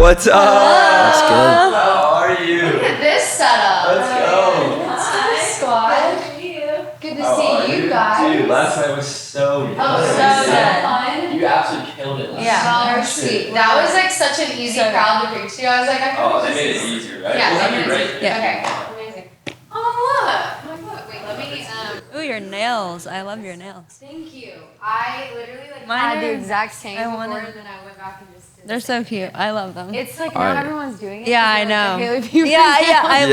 What's up? That's good. How are you? Look at this setup. Let's go. Hi, squad. Good to see you guys. Dude, last night was so good. Oh, so good. You absolutely killed it. Yeah, mercy. That was like such an easy crowd to preach to. I was like, I Oh, they made it easier, right? Yeah, We'll have they you made right it. here. Okay, amazing. Oh, look. Wait, let me, Ooh, your nails. I love your nails. thank you. I literally Mine had the are- exact same I before, wanted- and then I went back and just did They're the so same cute. thing. I love them. It's like Alright. now everyone's doing it. Yeah, I It's know. like the Haley Bieber Yeah, yeah. now. I Yes.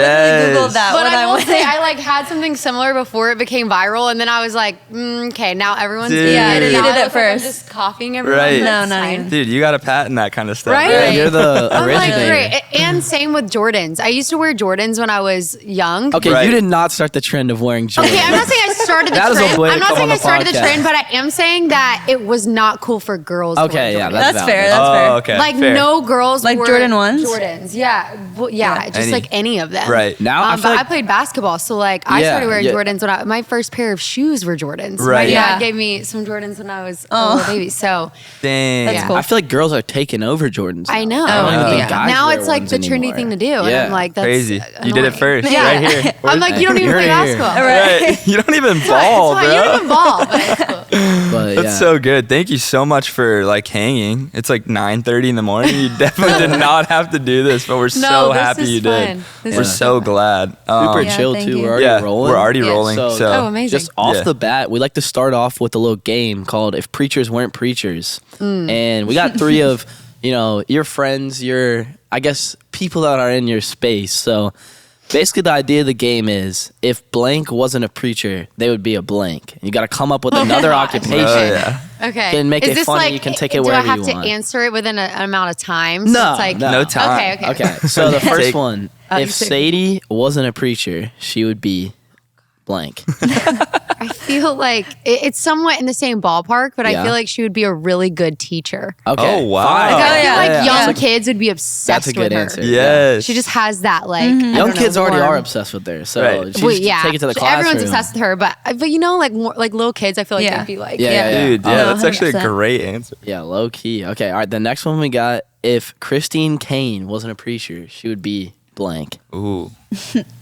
literally Googled that But when I will went. say, I like had something similar before it became viral, and then I was like, okay, now everyone's Dude. doing Yeah, it. you and now did I it look like I'm first. just copying everyone. Right. but No, it's not fine. even. Dude, you got to patent that kind of stuff. Right? Yeah, you're the I'm like, originator. great. And same with Jordans. I used to wear Jordans when I was young. Okay, Right. you did not start the trend of wearing Jordans. Okay, I'm not saying I started the That is a trend. way to I'm not come saying on I the started the podcast. trend, but I am saying that it was not cool for girls to Okay, wear yeah, Jordans. that's That's fair. valid. That's fair. Oh, okay. Like fair. no girls Like wore Jordan ones? Jordans, yeah, yeah, just Any. like any of them. Right. Now, I but feel like- I played basketball, so like I Yeah, started wearing yeah. Jordans when my first pair of shoes were Jordans. My Right. dad Yeah. gave me some Jordans when I was a little baby, so Dang. That's Yeah. cool. I feel like girls are taking over Jordans. I know. I don't even think Yeah. guys Now wear it's like ones the trendy anymore. thing to do, and Yeah. I'm like, that's Crazy. You did it annoying. first, Yeah. right here. I'm like, you don't even You're play here. basketball. Right. You don't even ball, It's fine. bro. You don't even ball, but it's cool. But That's yeah. so good. Thank you so much for like hanging. It's like 9:30 in the morning. You definitely did not have to do this, but we're so this happy is you fun. did. This We're is so fun. glad. Super Yeah, chill thank too. you. We're already yeah, rolling. we're already Yeah. rolling. So- So, Oh, amazing. Just off Yeah. the bat, we like to start off with a little game called "If Preachers Weren't Preachers," and we got three of your friends, I guess people that are in your space. So basically, the idea of the game is if blank wasn't a preacher, they would be a blank. You got to come up with another gosh. occupation. Oh, yeah. Okay. Can make Is it this funny, like, you can take it do wherever I have you to want. answer it within an amount of time? So No, it's like, no. No time. Okay. Okay, so the first Take- one, you if say- Sadie wasn't a preacher, she would be blank. I feel like it's somewhat in the same ballpark, but Yeah. I feel like she would be a really good teacher. Okay. Oh, wow. fine. Like, I feel yeah. like Yeah. young Yeah. kids would be obsessed That's a good with her. answer. Yes. She just has that like I Young don't kids know, already warm- are obsessed with her, so Right. she's Well, just yeah, take it to the classroom. everyone's obsessed with her, but like more, like little kids, I feel like Yeah. they'd be like, Yeah. Dude, yeah, No, that's actually a 100%. great answer. Yeah, low key. Okay, all right. The next one we got: if Christine Kane wasn't a preacher, she would be blank. Ooh.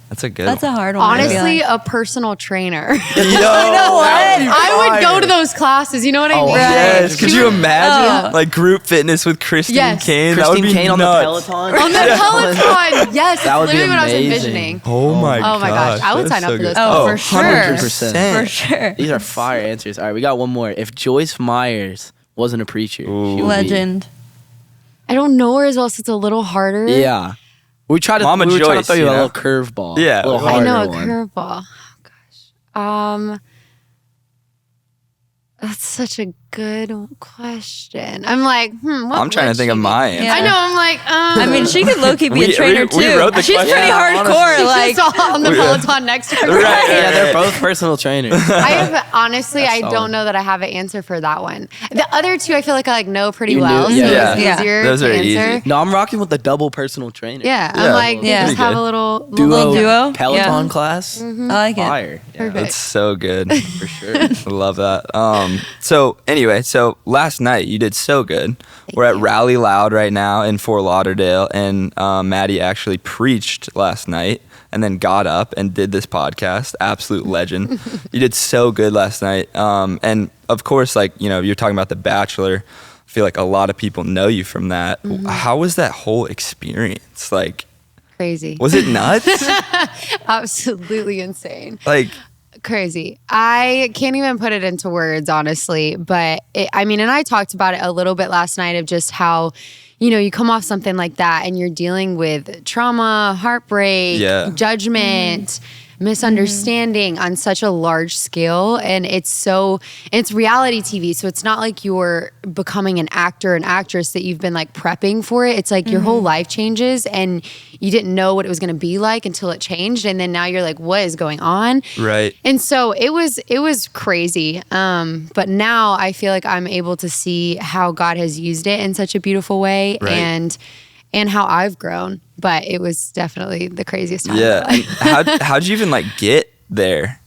That's a good That's a one. hard one. I feel honestly, like. a personal trainer. You know what? I would go to those classes. You know what I Oh, mean? Yes. Could you imagine Oh. like group fitness with Christine Yes. Kane? That would Christine be Kane nuts. on the Peloton. On the Peloton, yes, That would that's be literally what I was amazing. envisioning. Oh my Oh my gosh, I would that's sign up so for those good. Oh, Oh, for sure. 100%. For sure. These are fire answers. All right, we got one more. If Joyce Myers wasn't a preacher, she would be- Legend. I don't know her as well, so it's a little harder. Yeah. We tried to. Mama we were trying to Joyce, throw you you a know? little curveball. Yeah, a little I I harder know a one. curveball. Oh gosh. That's such a good question. I'm like, what I'm trying to would think she of be? my answer. Yeah. I know. I'm like, I mean, she could low-key be We- a trainer we too. wrote the She's question. pretty Yeah, hardcore. Like, Like, on the Peloton next to her. Right. Yeah, they're both personal trainers. I have honestly, That's I solid. don't know that I have an answer for that one. The other two, I feel like I like know pretty You knew- well, so yeah. it's Yeah. easier Those to are easy. answer. No, I'm rocking with the double personal trainer. Yeah, Yeah, I'm like, yeah. just have Pretty a good. little Duo, Duo? Peloton Yeah. class. I like it. Fire. Yeah, Perfect. That's so good. for sure. I love that. So anyway, so last night you did so good. We're at you. Rally Loud right now in Fort Lauderdale, and Maddie actually preached last night and then got up and did this podcast. Absolute legend. You did so good last night. And of course, like, you're talking about The Bachelor. I feel like a lot of people know you from that. How was that whole experience? Like, Crazy. was it nuts? Absolutely insane. Like, Crazy. I can't even put it into words, honestly. But and I talked about it a little bit last night of just how, you come off something like that and you're dealing with trauma, heartbreak, Yeah. judgment, misunderstanding on such a large scale. And it's reality TV. So it's not like you're becoming an actor, an actress that you've been like prepping for it. It's like your whole life changes and you didn't know what it was going to be like until it changed. And then now you're like, what is going on? right. And so it was crazy. But now I feel like I'm able to see how God has used it in such a beautiful way Right. and how I've grown. But it was definitely the craziest time. Yeah. And how'd you even like get there?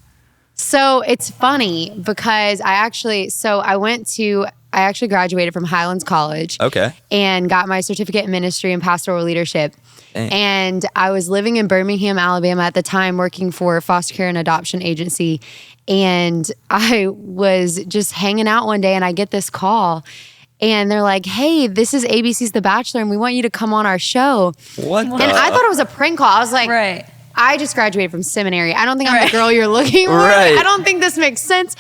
So it's funny because I went to I actually graduated from Highlands College. Okay. And got my certificate in ministry and pastoral leadership. Dang. And I was living in Birmingham, Alabama at the time, working for a foster care and adoption agency. And I was just hanging out one day and I get this call. And they're like, hey, this is ABC's The Bachelor and we want you to come on our show. What? And I thought it was a prank call. I was like, Right. I just graduated from seminary. I don't think I'm the girl you're looking for. Right. I don't think this makes sense.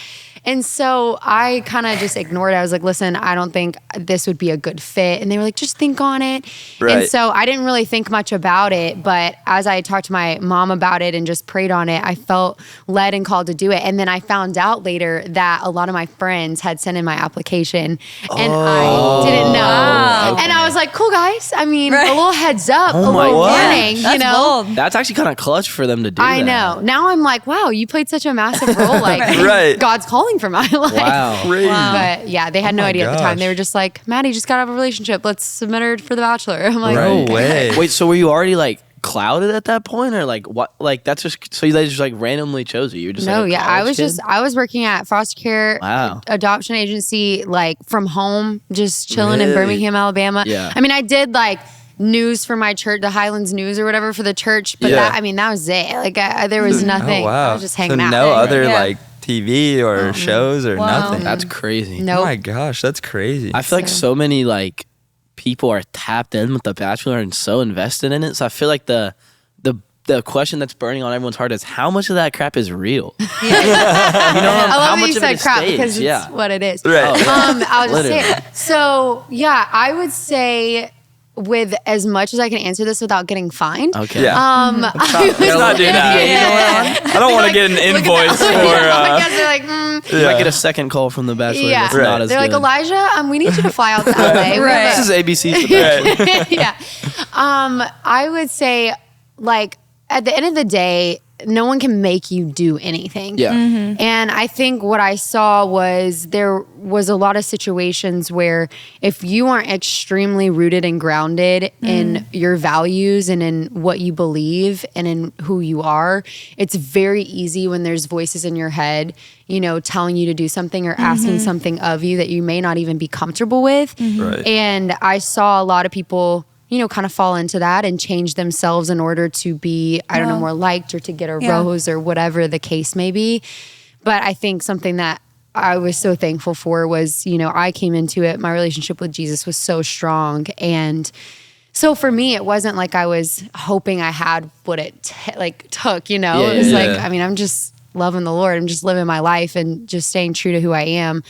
And so I kind of just ignored it. I was like, listen, I don't think this would be a good fit. And they were like, just think on it. Right. And so I didn't really think much about it. But as I talked to my mom about it and just prayed on it, I felt led and called to do it. And then I found out later that a lot of my friends had sent in my application and I didn't know. Wow. And I was like, cool, guys. I mean, Right. a little heads up, Oh a my little God. warning, you That's know? bold. That's actually kind of clutch for them to do I that. know. Now I'm like, wow, you played such a massive role. Like, Right. God's calling for my life. Wow. Crazy. But yeah, they had no my idea at the time. gosh. They were just like, Maddie just got out of a relationship. Let's submit her for The Bachelor. I'm like, No okay. way. Wait, so were you already like clouded at that point, or like what? Like that's just so they just like randomly chose you? You were just No, like, a yeah, I college was kid? I was working at foster care Wow. adoption agency, like from home, just chilling in Really? Birmingham, Alabama. Yeah. I mean, I did like news for my church, the Highlands News or whatever for the church, but Yeah. that was it. Like there was nothing. Oh, wow. I was just hanging so out. no there. other Yeah. like TV or shows or Wow. nothing. That's crazy. Nope. Oh my gosh, that's crazy. I feel like so many like people are tapped in with The Bachelor and so invested in it. So I feel like the question that's burning on everyone's heart is how much of that crap is real? You know, I how love that much you of it said is crap staged? because it's Yeah. what it is. Right. I'll just say Literally. it. So yeah, I would say with as much as I can answer this without getting fined. Okay. Yeah. I Let's would not do that. I don't want to get an invoice for. because they're like, You might get a second call from The Bachelor. yeah. That's Right. not as They're like, good. Elijah, we need you to fly out to LA. Right. This is ABC's The Bachelor. Right. Yeah. I would say, like, at the end of the day, no one can make you do anything. Yeah. And I think what I saw was there was a lot of situations where if you aren't extremely rooted and grounded in your values and in what you believe and in who you are, it's very easy when there's voices in your head, you know, telling you to do something or asking something of you that you may not even be comfortable with. Right. And I saw a lot of people, you know, kind of fall into that and change themselves in order to be, I don't know, more liked or to get a rose or whatever the case may be. But I think something that I was so thankful for was, you know, I came into it, my relationship with Jesus was so strong. And so for me, it wasn't like I was hoping I had what it took, you know? Yeah, It was yeah, like, yeah. I mean, I'm just loving the Lord. I'm just living my life and just staying true to who I am.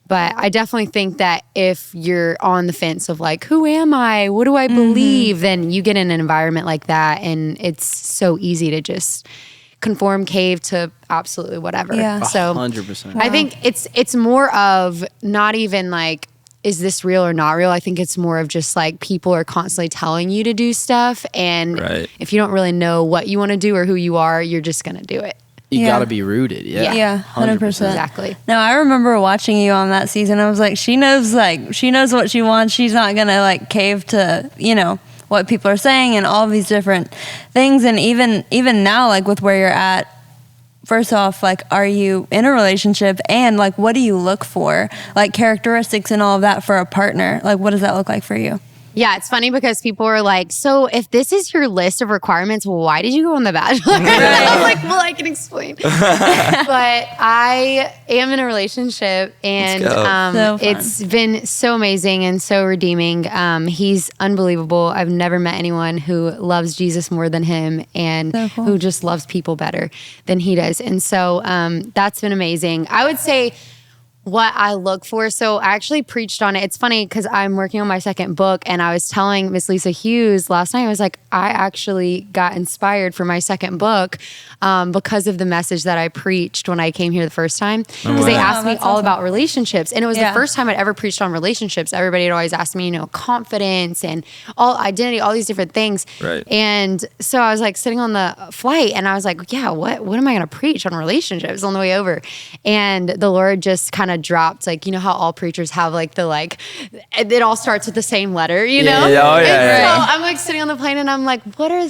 But I definitely think that if you're on the fence of like, who am I? What do I believe? Then you get in an environment like that and it's so easy to just conform, cave to absolutely whatever. Yeah. So 100%. I think it's more of not even like, is this real or not real? I think it's more of just like people are constantly telling you to do stuff. And Right. if you don't really know what you want to do or who you are, you're just going to do it. You Yeah. got to be rooted. Yeah. Yeah, 100%. Exactly. No, I remember watching you on that season. I was like, she knows what she wants. She's not gonna like cave to, you know, what people are saying and all these different things. And even now, like with where you're at, first off, like, are you in a relationship? And like, what do you look for? Like characteristics and all of that for a partner. Like, what does that look like for you? Yeah, it's funny because people are like, so if this is your list of requirements, why did you go on The Bachelor? I'm like, well, I can explain. But I am in a relationship and Let's go. So fun. it's been so amazing and so redeeming. He's unbelievable. I've never met anyone who loves Jesus more than him and So cool. who just loves people better than he does. And so that's been amazing. I would say what I look for. So I actually preached on it. It's funny because I'm working on my second book and I was telling Miss Lisa Hughes last night, I was like, I actually got inspired for my second book because of the message that I preached when I came here the first time. Because they asked me that's all awesome. about relationships. And it was Yeah. the first time I'd ever preached on relationships. Everybody had always asked me, you know, confidence and all identity, all these different things. Right. And so I was like sitting on the flight and I was like, yeah, what am I going to preach on relationships on the way over? And the Lord just kind of of dropped, like, you know how all preachers have like the like, it all starts with the same letter, you know? Yeah, oh, yeah, And so I'm like sitting on the plane and I'm like, what are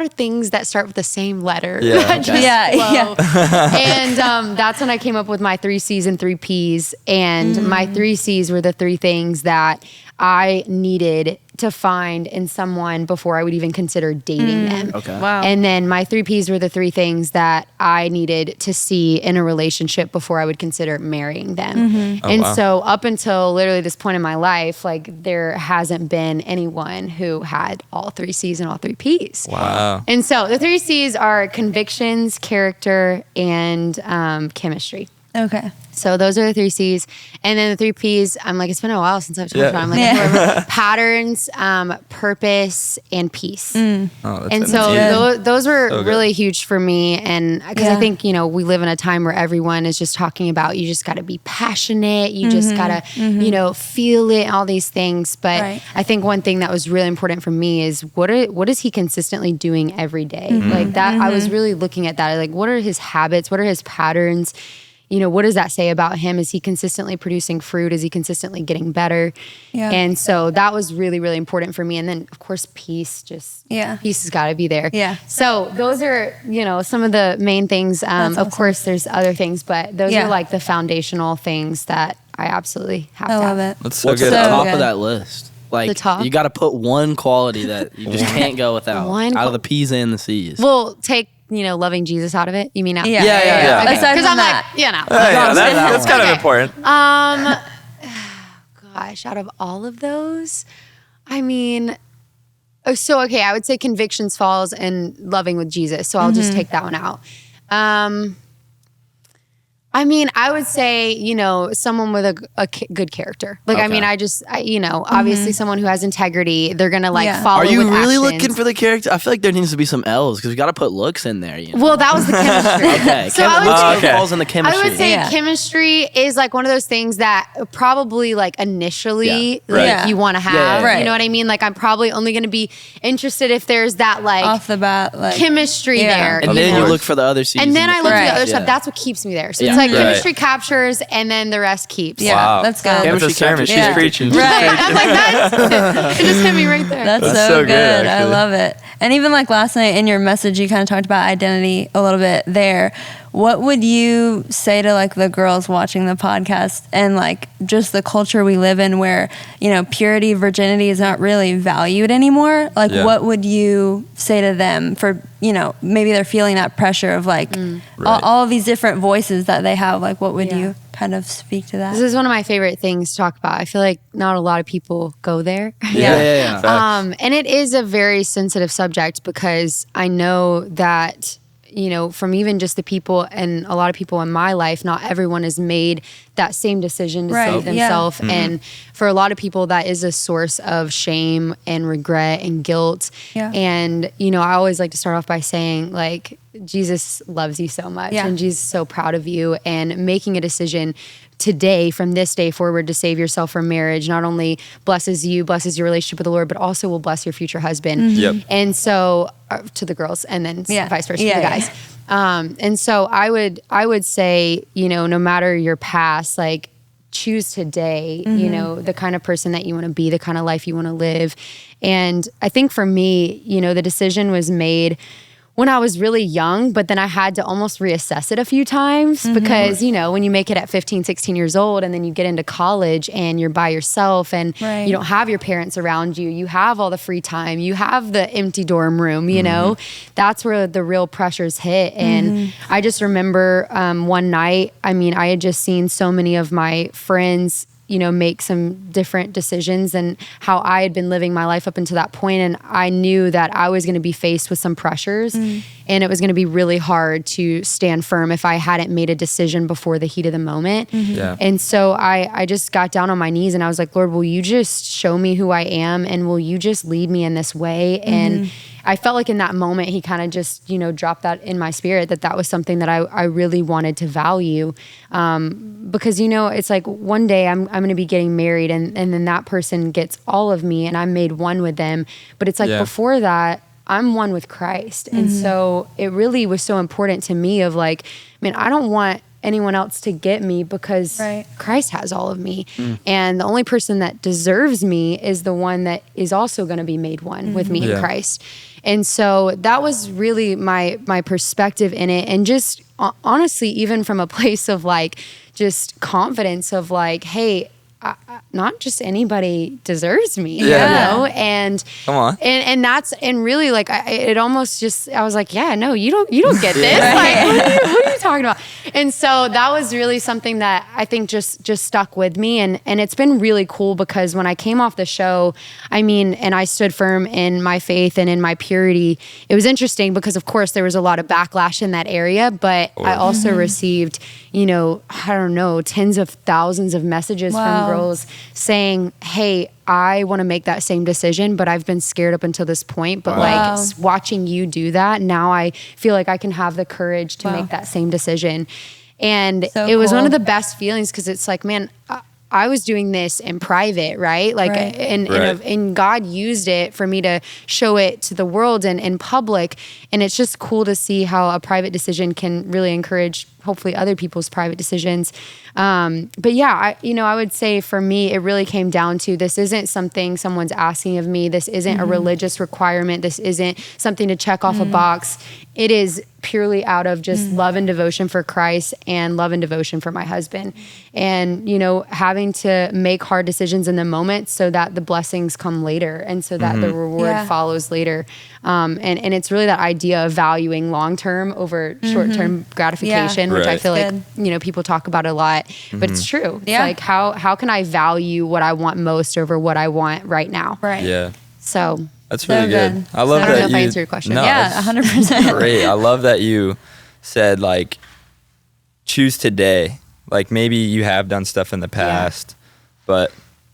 things that start with the same letter? Yeah. that just Yeah, flow? And that's when I came up with my 3 C's and 3 P's. And my 3 C's were the 3 things that I needed to find in someone before I would even consider dating them. Okay. Wow. And then my 3 P's were the 3 things that I needed to see in a relationship before I would consider marrying them. Oh, And wow. so up until literally this point in my life, like there hasn't been anyone who had all 3 C's and all 3 P's. Wow. And so the 3 C's are convictions, character, and chemistry. Okay. So those are the 3 C's. And then the 3 P's, I'm like, it's been a while since I've talked Yeah. about it. I'm like, patterns, purpose, and peace. Oh, that's And so good. those were So good. really huge for me. And because I Yeah. think, you know, we live in a time where everyone is just talking about, you just got to be passionate. You just got to, you know, feel it, all these things. But Right. I think one thing that was really important for me is what is he consistently doing every day? Like that, I was really looking at that. Like, what are his habits? What are his patterns? You know, what does that say about him? Is he consistently producing fruit? Is he consistently getting better? Yeah. And so that was really, really important for me. And then, of course, peace, peace has got to be there. Yeah. So those are, you know, some of the main things. Of awesome. course, there's other things, but those Yeah. are like the foundational things that I absolutely have I to love have. it. That's so What's good. the So top good. of that list? Like The top? you got to put one quality that you just can't go without. One Out of the P's and the C's. We'll take, you know, loving Jesus out of it. You mean now? Yeah. Yeah. Okay. Aside Because from I'm that. like, you know. Yeah, that's kind of Okay. important. Gosh, out of all of those, I mean, okay, I would say convictions falls and loving with Jesus. So I'll just take that one out. I mean, I would say, you know, someone with a good character. Like, I mean, you know, obviously someone who has integrity, they're going to like Yeah. follow Are you with really actions. looking for the character? I feel like there needs to be some L's because we got to put looks in there. You know? Well, that was the chemistry. Okay. So I would say okay. falls in the chemistry. I would say Yeah. chemistry is like one of those things that probably like initially Yeah. like Right. you want to have. Yeah, yeah, yeah. You know what I mean? Like I'm probably only going to be interested if there's that like Off the bat, like chemistry Yeah. there. and Of then you course. look for the other C's. And then I look at Right. the other Yeah. stuff. That's what keeps me there. So Yeah. it's like Right. chemistry captures and then the rest keeps. Yeah, Wow. that's good. That's Chemistry a sermon. She's Yeah. preaching. Right. I'm like, it just hit me right there. That's That's so so good. good, I actually. love it. And even like last night in your message, you kind of talked about identity a little bit there. What would you say to like the girls watching the podcast and like just the culture we live in where, you know, purity, virginity is not really valued anymore? Like, Yeah. what would you say to them for, you know, maybe they're feeling that pressure of like Right. all of these different voices that they have? Like, what would Yeah. you kind of speak to that? This is one of my favorite things to talk about. I feel like not a lot of people go there. Yeah. And it is a very sensitive subject because I know that, you know, from even just the people and a lot of people in my life, not everyone has made that same decision to Right, save yeah. themselves. And for a lot of people, that is a source of shame and regret and guilt. Yeah. And, you know, I always like to start off by saying, like, Jesus loves you so much Yeah. and Jesus is so proud of you, and making a decision today from this day forward to save yourself from marriage not only blesses you, blesses your relationship with the Lord, but also will bless your future husband. Yep. And so to the girls, and then Yeah. vice versa Yeah, to the yeah. guys. And so I would say, you know, no matter your past, like choose today, you know, the kind of person that you want to be, the kind of life you want to live. And I think for me, you know, the decision was made when I was really young, but then I had to almost reassess it a few times because, you know, when you make it at 15, 16 years old and then you get into college and you're by yourself and Right. you don't have your parents around you, you have all the free time, you have the empty dorm room, you know, that's where the real pressures hit. And I just remember one night, I mean, I had just seen so many of my friends, you know, make some different decisions and how I had been living my life up until that point. And I knew that I was going to be faced with some pressures and it was going to be really hard to stand firm if I hadn't made a decision before the heat of the moment. Yeah. And so I just got down on my knees and I was like, Lord, will you just show me who I am and will you just lead me in this way? And I felt like in that moment, he kind of just, you know, dropped that in my spirit that was something that I really wanted to value. Because, you know, it's like one day I'm going to be getting married and then that person gets all of me and I'm made one with them. But it's like Yeah. before that, I'm one with Christ. And so it really was so important to me of like, man, I don't want anyone else to get me because Christ has all of me. And the only person that deserves me is the one that is also going to be made one with me in Christ. And so that was really my perspective in it. And just honestly, even from a place of like, just confidence of like, hey, not just anybody deserves me, you know? And come on. And that's, and really like, it almost just, I was like, yeah, no, you don't get this. Like, what are you talking about? And so that was really something that I think just stuck with me. And it's been really cool because when I came off the show, I mean, and I stood firm in my faith and in my purity, it was interesting because of course there was a lot of backlash in that area, but I also received, you know, I don't know, tens of thousands of messages from girls saying, hey, I want to make that same decision, but I've been scared up until this point. But like watching you do that, now I feel like I can have the courage to make that same decision. And it was one of the best feelings because it's like, man, I was doing this in private, right? Like, and God used it for me to show it to the world and in public. And it's just cool to see how a private decision can really encourage hopefully other people's private decisions. But yeah, I would say for me, it really came down to, this isn't something someone's asking of me. This isn't a religious requirement. This isn't something to check off a box. It is purely out of just love and devotion for Christ and love and devotion for my husband. And, you know, having to make hard decisions in the moment so that the blessings come later and so that the reward follows later. And it's really that idea of valuing long-term over short-term gratification, which I feel like, you know, people talk about a lot, but it's true. It's like, how can I value what I want most over what I want right now? Right. Yeah. So that's really good. I love that. I don't know if I answered your question. No, yeah, 100%. Great. I love that you said like, choose today. Like maybe you have done stuff in the past, but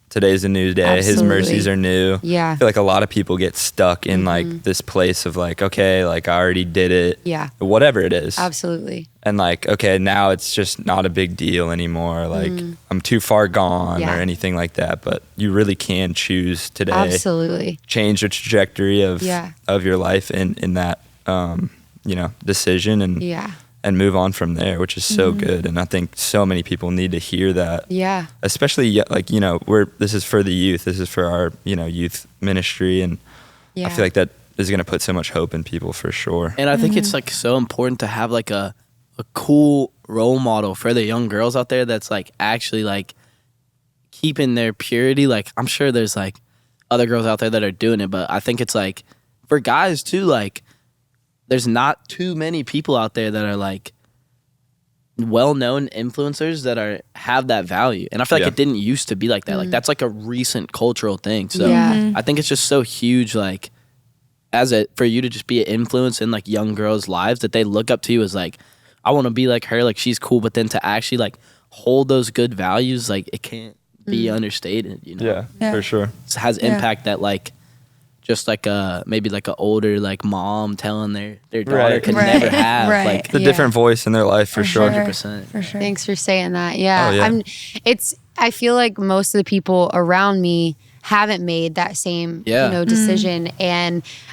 today's a new day. Absolutely. His mercies are new. Yeah. I feel like a lot of people get stuck in like this place of like, okay, like I already did it. Yeah. Whatever it is. Absolutely. And like, okay, now it's just not a big deal anymore. Like I'm too far gone or anything like that. But you really can choose today. Absolutely. Change the trajectory of your life in that you know, decision and move on from there, which is so good. And I think so many people need to hear that. Yeah. Especially like, you know, this is for the youth. This is for our, you know, youth ministry. And I feel like that is going to put so much hope in people for sure. And I think it's like so important to have like a cool role model for the young girls out there that's like actually like keeping their purity. Like I'm sure there's like other girls out there that are doing it, but I think it's like for guys too, like there's not too many people out there that are like well-known influencers that have that value. And I feel like it didn't used to be like that. Like that's like a recent cultural thing. So I think it's just so huge, like for you to just be an influence in like young girls' lives that they look up to you as like, I want to be like her, like she's cool. But then to actually like hold those good values, like it can't be understated, you know? Yeah, for sure. It has impact that like, just like maybe like an older like mom telling their daughter could never have. Like the different voice in their life for sure. 100%. For sure. Thanks for saying that. Yeah. I feel like most of the people around me haven't made that same decision,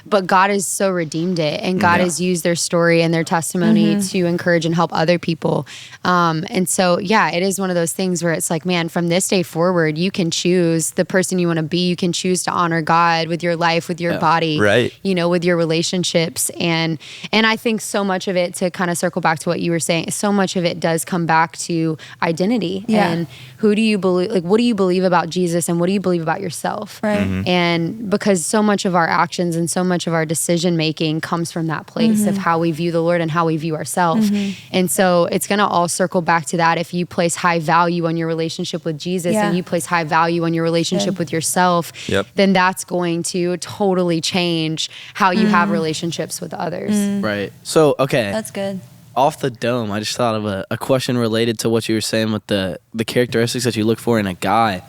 but God has so redeemed it, and God has used their story and their testimony to encourage and help other people. And so it is one of those things where it's like, man, from this day forward, you can choose the person you want to be. You can choose to honor God with your life, with your body, you know, with your relationships. And I think so much of it, to kind of circle back to what you were saying, so much of it does come back to identity and who do you believe, like what do you believe about Jesus and what do you believe about yourself? And because so much of our actions and so much of our decision making comes from that place of how we view the Lord and how we view ourselves. And so it's going to all circle back to that. If you place high value on your relationship with Jesus and you place high value on your relationship with yourself, then that's going to totally change how you have relationships with others. Right. So, okay. That's good. Off the dome, I just thought of a question related to what you were saying with the characteristics that you look for in a guy.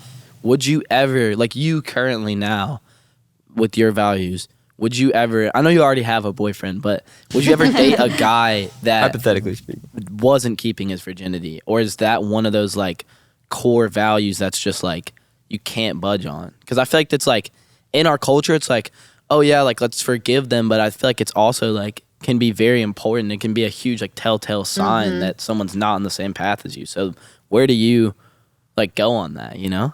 Would you ever, like you currently now, with your values, would you ever, I know you already have a boyfriend, but would you ever date a guy that hypothetically speaking wasn't keeping his virginity? Or is that one of those like core values that's just like you can't budge on? Because I feel like it's like in our culture, it's like, oh yeah, like let's forgive them, but I feel like it's also like can be very important. It can be a huge like telltale sign that someone's not on the same path as you. So where do you like go on that, you know?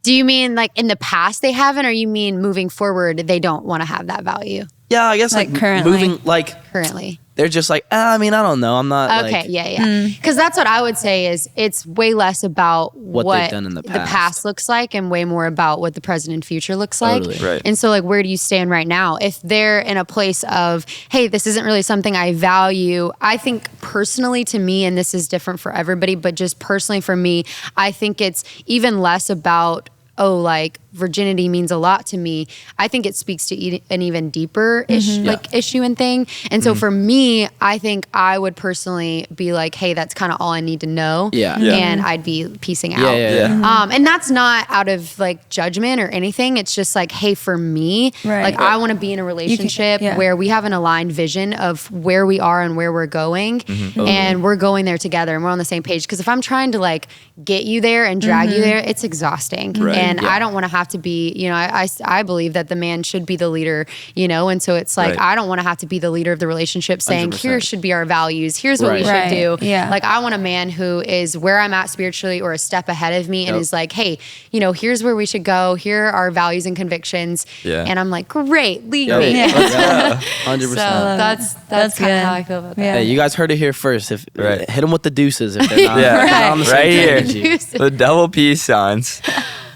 Do you mean like in the past they haven't, or you mean moving forward they don't want to have that value? Yeah, I guess Like like currently. moving like Currently. they're just like, I mean, I don't know. I'm not Okay, like, yeah. Because that's what I would say is it's way less about what they've done in the past. looks like and way more about what the present and future looks Totally. like. Right. And so like where do you stand right now? If they're in a place of, hey, this isn't really something I value, I think personally to me, and this is different for everybody, but just personally for me, I think it's even less about, oh, like virginity means a lot to me. I think it speaks to an even deeper issue and thing. And so for me, I think I would personally be like, hey, that's kind of all I need to know. Yeah. And I'd be peacing out. Yeah. And that's not out of like judgment or anything. It's just like, hey, for me, Right. like I want to be in a relationship where we have an aligned vision of where we are and where we're going, and we're going there together and we're on the same page. Because if I'm trying to like get you there and drag you there, it's exhausting. Right. And I don't want to have to be, you know, I believe that the man should be the leader, you know, and so it's like, Right. I don't want to have to be the leader of the relationship saying, 100%. here should be our values. Here's what we should Right. do. Yeah. Like I want a man who is where I'm at spiritually or a step ahead of me and is like, hey, you know, here's where we should go. Here are our values and convictions. Yeah. And I'm like, great, lead Yeah. me. Yeah. So 100%. that's That's kind of good. how I feel about Yeah. Hey, you guys heard it here first. If Right. hit them with the deuces if they're not, Yeah. if they're not on the same Right here. page as you. that. The double peace signs.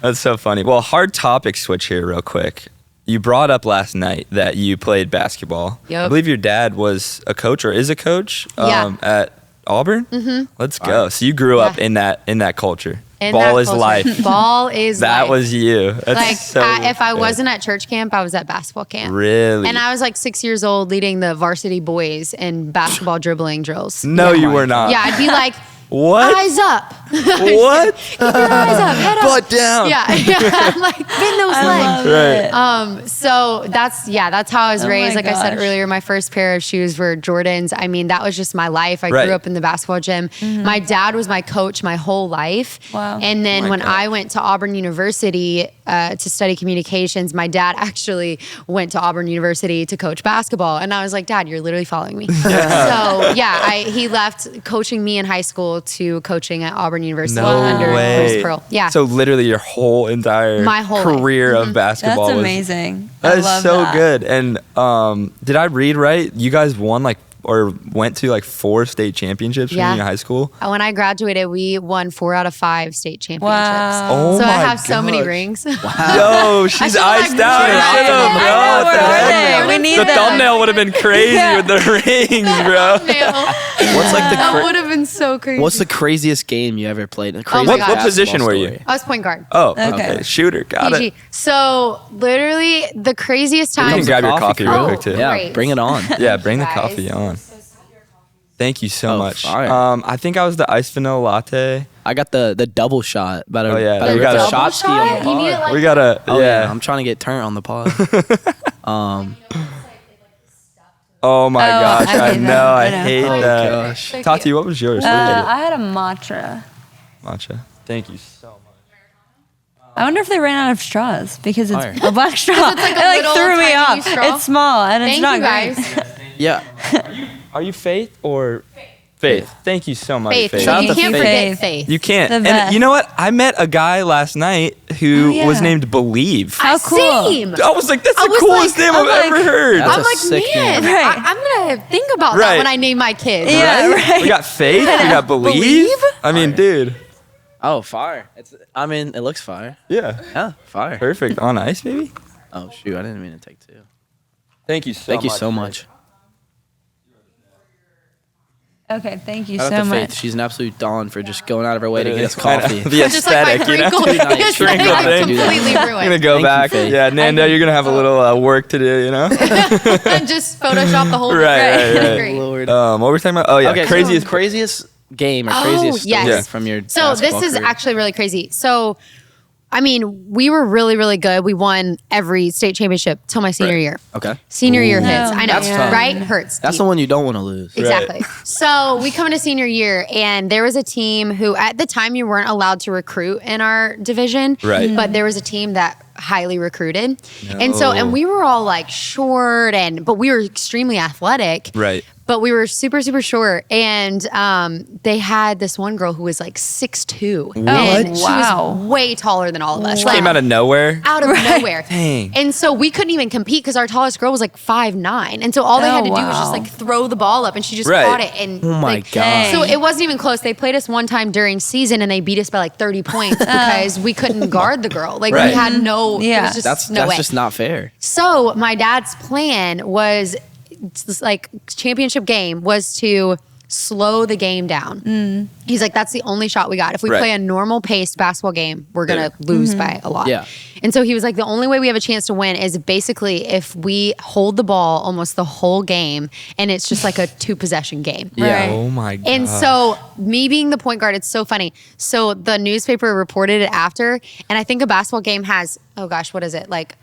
That's so funny. Well, hard topic switch here real quick. You brought up last night that you played basketball. Yep. I believe your dad was a coach or is a coach at Auburn. Mm-hmm. Let's go. So you grew up in that culture. In Ball that is culture. life. Ball is That life. was you. That's Like so if I good. wasn't at church camp, I was at basketball camp. Really? And I was like 6 years old leading the varsity boys in basketball dribbling drills. No, you were not. Yeah, I'd be like, What? eyes up. What? Keep your eyes up, head up. Butt down. Yeah, I'm like, bend those legs. Right. So that's how I was Oh raised. my Like I said gosh. earlier, my first pair of shoes were Jordans. I mean, that was just my life. I Right. grew up in the basketball gym. My dad was my coach my whole life. Wow. And then Oh my when gosh. I went to Auburn University to study communications, my dad actually went to Auburn University to coach basketball. And I was like, Dad, you're literally following me. So he left coaching me in high school to coaching at Auburn University No under way. Bruce Pearl. Yeah. So literally your whole entire My whole life. career of basketball That's was amazing. That I is love so that. good. And did I read right? You guys won or went to 4 state championships when you were in high school? When I graduated, we won 4 out of 5 state championships. Wow. Oh So my I have so many gosh. rings. Yo, she's should've, like, iced out. worn You it should out. have, bro. I know, What the where are heck? they? We need The them. thumbnail would have been crazy with the rings, bro. What's like the That would have been so crazy. what's the craziest game you ever played? The my craziest God. What position basketball were you? story? I was point guard. Oh, Okay. okay. Shooter. Got PG. it. So literally the craziest We can time. grab your coffee real Oh, quick, too. Yeah, Great. bring it on. Yeah, bring the Guys. coffee on. Thank you so Oh, much. fire. I think I was the iced vanilla latte. I got the double shot. Better, Oh, yeah. better We rip got the a shot ski on the You pod. need it like We gotta, Oh yeah. I'm trying to get turned on the pod. Oh my Oh, gosh, I I hate know. that. I I know. hate Oh, that. gosh. Tati, what was yours? What did you I had a matcha. get? Matcha. Thank you so much. I wonder if they ran out of straws because it's Fire. a black straw. like a it little threw me tiny off. straw? It's small and it's Thank not you great. guys. Yeah. Are you Faith or Faith? Thank you so much, Faith. Faith. Shout out You to can't Faith. forget Faith. You can't. The And best. you know what? I met a guy last night who Oh, yeah. was named Believe. How cool. Same. I was like, that's I the was coolest like- name I'm I've ever like- heard. That's I'm a like, sick man, name. Right. I'm gonna think about Right. that when I name my kids. Yeah, right. We got Faith. We got Believe. Believe? I mean, dude. Oh, fire. I mean, it looks fire. Yeah. Yeah, fire. Perfect. On ice, baby. Oh, shoot. I didn't mean to take 2. Thank you so Thank much. you so much. Okay, thank you Shout so out to Faith. much. She's an absolute dawn for just going out of her way to get us I know. coffee. The Just like my aesthetic, you know? wrinkle, Nice. aesthetic Wrinkle is thing. completely I'm gonna ruined. go Thank you, back. Faith. Yeah, Nando, you're gonna have a little work to do, you know? And just Photoshop the whole thing. Right. Great. Lord. What were we talking about? Oh yeah, Okay, craziest. craziest game or Oh, craziest story yes. from your So this basketball is career. actually really crazy. So I mean, we were really, really good. We won every state championship till my senior year. Okay. Senior year hits. I know, That's tough. right? Hurts. That's deep. the one you don't want to lose. Exactly. So we come into senior year, and there was a team who, at the time, you weren't allowed to recruit in our division. Right. But there was a team that highly recruited, and we were all like short, but we were extremely athletic. Right. But we were super, super short. And they had this one girl who was like 6'2". And she was way taller than all of us. She came out of nowhere. Out of nowhere. Dang. And so we couldn't even compete because our tallest girl was like 5'9". And so all they had to do was just like throw the ball up, and she just caught it. And oh my God. So it wasn't even close. They played us one time during season, and they beat us by like 30 points because we couldn't guard the girl. Like we had no, it was just That's no way. just not fair. So my dad's plan was, this like championship game, was to slow the game down. He's like, that's the only shot we got. If we play a normal paced basketball game, we're going to lose by a lot. Yeah. And so he was like, the only way we have a chance to win is basically if we hold the ball almost the whole game, and it's just like a 2-possession game. Yeah. Right. Oh my God. And so me being the point guard, it's so funny. So the newspaper reported it after, and I think a basketball game has, oh gosh, what is it? Like,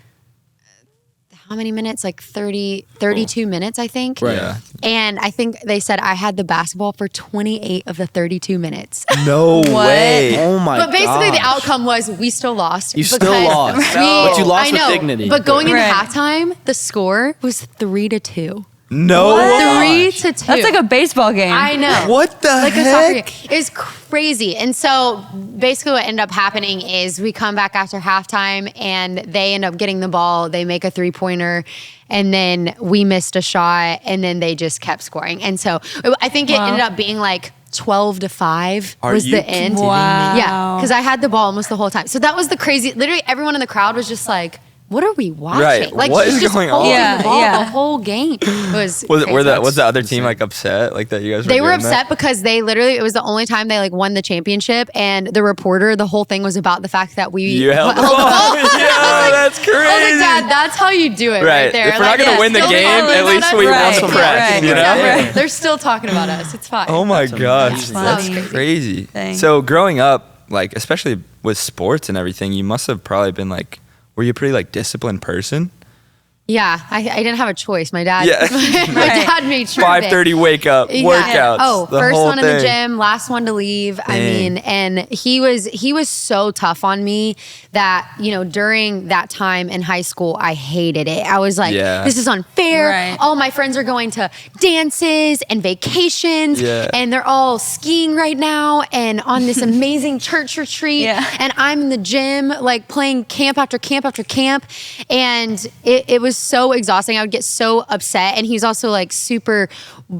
how many minutes? Like 32 minutes, I think. Right. Yeah. And I think they said I had the basketball for 28 of the 32 minutes. No way. Oh my God. But basically the outcome was we still lost. You still because lost. But you lost with dignity. But going into Right. halftime, the score was 3-2. No. 3-2. That's like a baseball game. I know. What the Like a soccer heck? game. It was crazy. And so basically what ended up happening is we come back after halftime, and they end up getting the ball. They make a 3-pointer, and then we missed a shot, and then they just kept scoring. And so I think it ended up being like 12-5 was you the end. kidding me? Wow. Yeah, because I had the ball almost the whole time. So that was the crazy. Literally, everyone in the crowd was just like, "What are we watching? Right. Like, What she's is just going on?" holding Yeah, the ball yeah. the whole game." It was Was crazy. the other team like upset like that you guys were They were doing upset because they literally, it was the only time they like won the championship, and the reporter, the whole thing was about the fact that we You held the ball. Yeah, that's crazy. I was like, Dad, that's how you do it right there. If we're not Like, gonna win the still game, calling at least on we us. won Right, some yeah, press, right, you know? Yeah, they're still talking about us. It's fine. Oh my gosh, amazing. that's That was crazy. Dang. So growing up, like especially with sports and everything, you must have probably been like, were you a pretty like disciplined person? Yeah, I didn't have a choice. My dad, Yeah. my dad made sure. 5:30 wake up, workouts. Oh, the first whole one in the thing. gym, last one to leave. I Dang. mean, and he was so tough on me that, during that time in high school, I hated it. I was like, Yeah. this is unfair. Right. All my friends are going to dances and vacations, Yeah. and they're all skiing right now and on this amazing church retreat. Yeah. And I'm in the gym, like playing camp after camp after camp. And it was so exhausting. I would get so upset. And he's also like super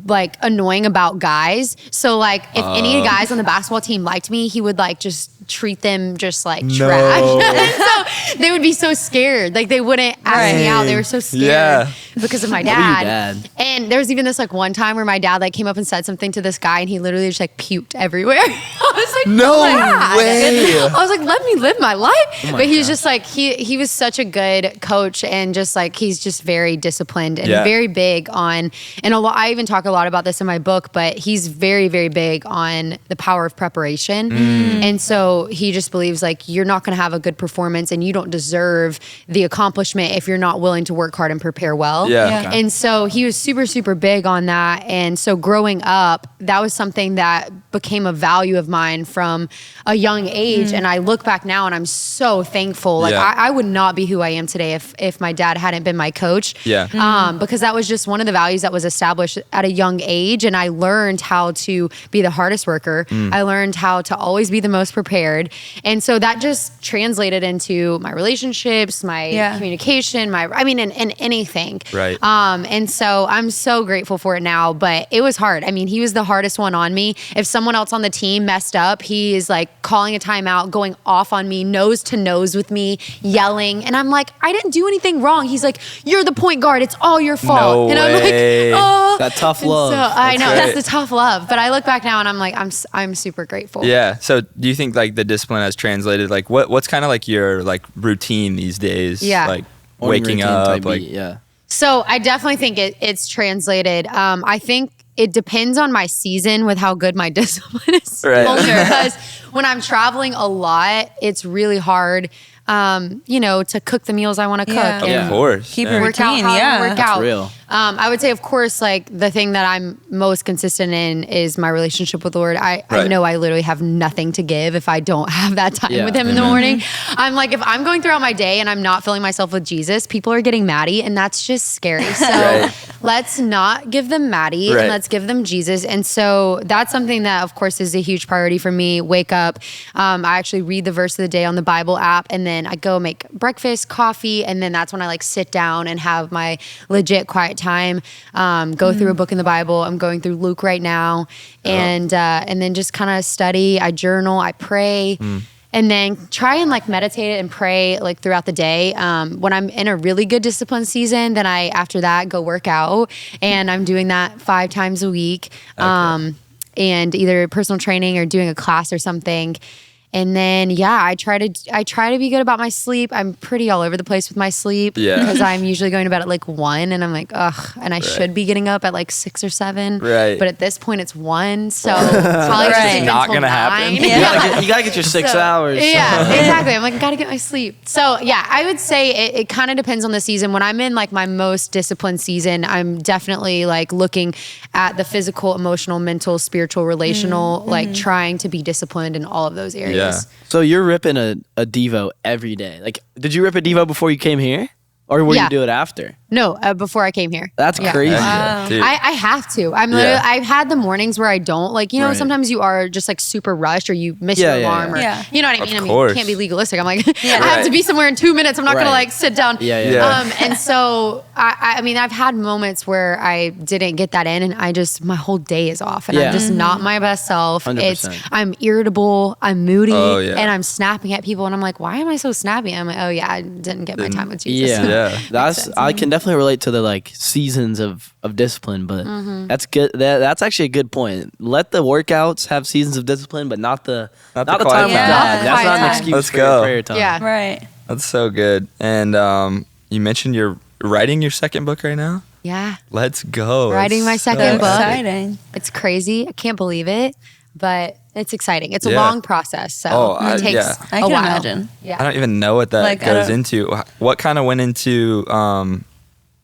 like annoying about guys. So like if any guys on the basketball team liked me, he would like just treat them just like trash. So they would be so scared. Like they wouldn't ask me out. They were so scared Yeah. because of my What are you, dad. Dad? And there was even this like one time where my dad like came up and said something to this guy, and he literally just like puked everywhere. I was like, No oh my God. way. I was like, let me live my life. my But he was God. just like, he was such a good coach, and just like, he's just very disciplined and Yeah. very big on, and I even talk a lot about this in my book, but he's very, very big on the power of preparation. And so he just believes like, you're not going to have a good performance, and you don't deserve the accomplishment if you're not willing to work hard and prepare well. Yeah. Yeah. Okay. And so he was super, super big on that. And so growing up, that was something that became a value of mine from a young age. And I look back now and I'm so thankful. Like Yeah. I would not be who I am today if my dad hadn't been my coach. Yeah. Because that was just one of the values that was established at a young age. And I learned how to be the hardest worker. I learned how to always be the most prepared. And so that just translated into my relationships, my Yeah. communication, in anything. Right. And so I'm so grateful for it now, but it was hard. I mean, he was the hardest one on me. If someone else on the team messed up, he is like calling a timeout, going off on me, nose to nose with me, yelling. And I'm like, I didn't do anything wrong. He's like, you're the point guard. It's all your fault. No and I'm way. like, oh. That tough And love. So, I know, That's that's the tough love. But I look back now and I'm like, I'm super grateful. Yeah. So do you think like the discipline has translated? Like what's kind of like your like routine these days? Yeah. Like Morning waking routine up, type like beat, yeah. So I definitely think it's translated. I think it depends on my season with how good my discipline is. Right. Because when I'm traveling a lot, it's really hard, to cook the meals I want to cook. Yeah. And Of course. Keep yeah. it work out routine, how I yeah. work That's out. real. I would say, of course, like the thing that I'm most consistent in is my relationship with the Lord. I Right. know I literally have nothing to give if I don't have that time Yeah. with Him in the Amen. morning. I'm like, if I'm going throughout my day and I'm not filling myself with Jesus, people are getting Maddie, and that's just scary. So Right. let's not give them Maddie, Right. and let's give them Jesus. And so that's something that, of course, is a huge priority for me. Wake up. I actually read the verse of the day on the Bible app, and then I go make breakfast, coffee, and then that's when I like sit down and have my legit quiet time. Go through a book in the Bible. I'm going through Luke right now, and then just kind of study. I journal. I pray. And then try and like meditate and pray like throughout the day. When I'm in a really good discipline season, then after that go work out, and I'm doing that 5 times a week. And either personal training or doing a class or something. And then, I try to be good about my sleep. I'm pretty all over the place with my sleep because I'm usually going to bed at like 1, and I'm like, ugh, and I should be getting up at like 6 or 7. Right. But at this point it's 1, so probably just Right. Not until gonna happen. 9. You gotta get your 6 So, hours. Yeah, exactly. I'm like, gotta get my sleep. So I would say it kind of depends on the season. When I'm in like my most disciplined season, I'm definitely like looking at the physical, emotional, mental, spiritual, relational, like trying to be disciplined in all of those areas. Yeah. So you're ripping a Devo every day. Like, did you rip a Devo before you came here? Or will Yeah. you do it after? No, before I came here. That's Yeah. crazy. Yeah, dude. I have to. I'm Yeah. literally, I've had the mornings where I don't like, Right. sometimes you are just like super rushed or you miss Yeah, your yeah, alarm or yeah. you know what I mean? I mean, course. you can't be legalistic. I'm like, I have Right. to be somewhere in 2 minutes. I'm not going to Right. like sit down. Yeah. And so I mean, I've had moments where I didn't get that in and my whole day is off and Yeah. I'm just not my best self. 100%. I'm irritable, I'm moody, Oh, yeah. and I'm snapping at people and I'm like, why am I so snappy? I'm like, oh yeah, I didn't get my time with Jesus. Yeah. Yeah. That's I can definitely relate to the like seasons of discipline, but that's good. That's actually a good point. Let the workouts have seasons of discipline, but not the Not time the with quiet God. time. That's Quiet not an time. excuse Let's for go. your prayer time. Yeah. Right. That's so good. And you mentioned you're writing your second book right now. Yeah. Let's go. Writing my That's so second book. Exciting. It's crazy. I can't believe it, but it's exciting. It's a Yeah. long process, so Oh, it takes yeah. I a can while. imagine. Yeah. I don't even know what that Like, I goes don't- into. What kind of went into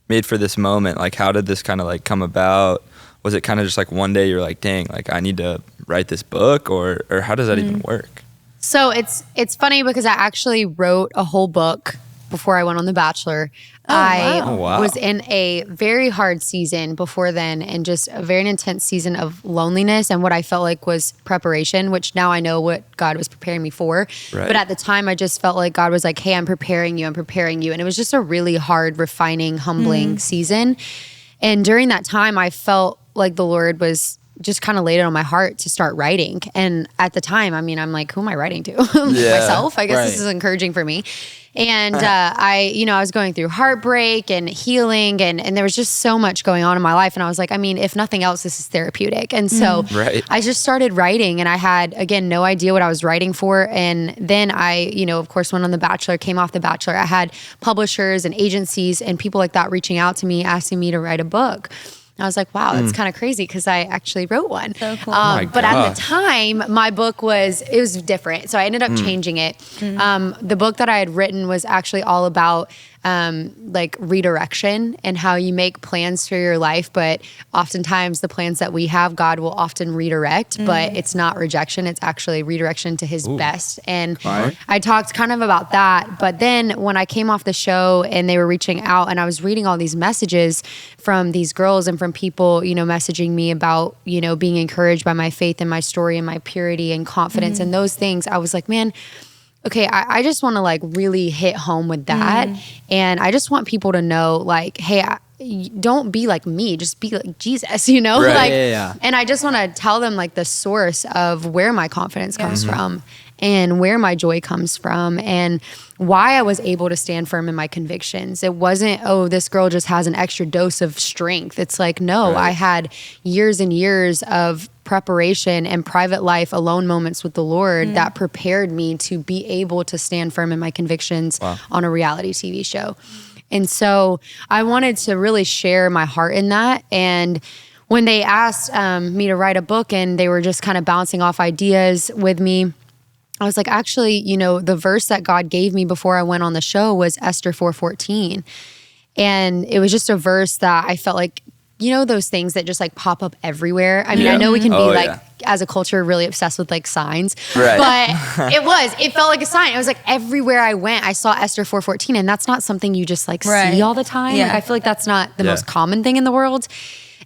made for this moment? Like, how did this kind of like come about? Was it kind of just like one day you're like, dang, like I need to write this book, or how does that even work? So it's funny because I actually wrote a whole book before I went on The Bachelor. I Oh, wow. was in a very hard season before then and just a very intense season of loneliness and what I felt like was preparation, which now I know what God was preparing me for. Right. But at the time, I just felt like God was like, hey, I'm preparing you. And it was just a really hard, refining, humbling season. And during that time, I felt like the Lord was just kind of laid it on my heart to start writing. And at the time, I mean, I'm like, who am I writing to? Myself? I guess this Right. is encouraging for me. And I was going through heartbreak and healing and there was just so much going on in my life. And I was like, I mean, if nothing else, this is therapeutic. And so Right. I just started writing and I had, again, no idea what I was writing for. And then I, of course, went on The Bachelor, came off The Bachelor. I had publishers and agencies and people like that reaching out to me, asking me to write a book. I was like, wow, that's kind of crazy because I actually wrote one. So cool. my But at gosh. the time, my book was different. So I ended up changing it. The book that I had written was actually all about like redirection and how you make plans for your life. But oftentimes the plans that we have, God will often redirect, but it's not rejection. It's actually redirection to his best. And I talked kind of about that. But then when I came off the show and they were reaching out and I was reading all these messages from these girls and from people, messaging me about, being encouraged by my faith and my story and my purity and confidence and those things, I was like, man, okay, I just want to like really hit home with that. And I just want people to know like, hey, don't be like me, just be like Jesus, Right. Like, Yeah. and I just want to tell them like the source of where my confidence comes from and where my joy comes from and why I was able to stand firm in my convictions. It wasn't, oh, this girl just has an extra dose of strength. It's like, no, I had years and years of preparation and private life, alone moments with the Lord that prepared me to be able to stand firm in my convictions on a reality TV show. And so I wanted to really share my heart in that. And when they asked me to write a book and they were just kind of bouncing off ideas with me, I was like, actually, you know, the verse that God gave me before I went on the show was Esther 4:14. And it was just a verse that I felt like, you know, those things that just like pop up everywhere. I mean, I know we can be as a culture, really obsessed with like signs, but it felt like a sign. It was like everywhere I went, I saw Esther 4:14, and that's not something you just like see all the time. Like, I feel like that's not the most common thing in the world.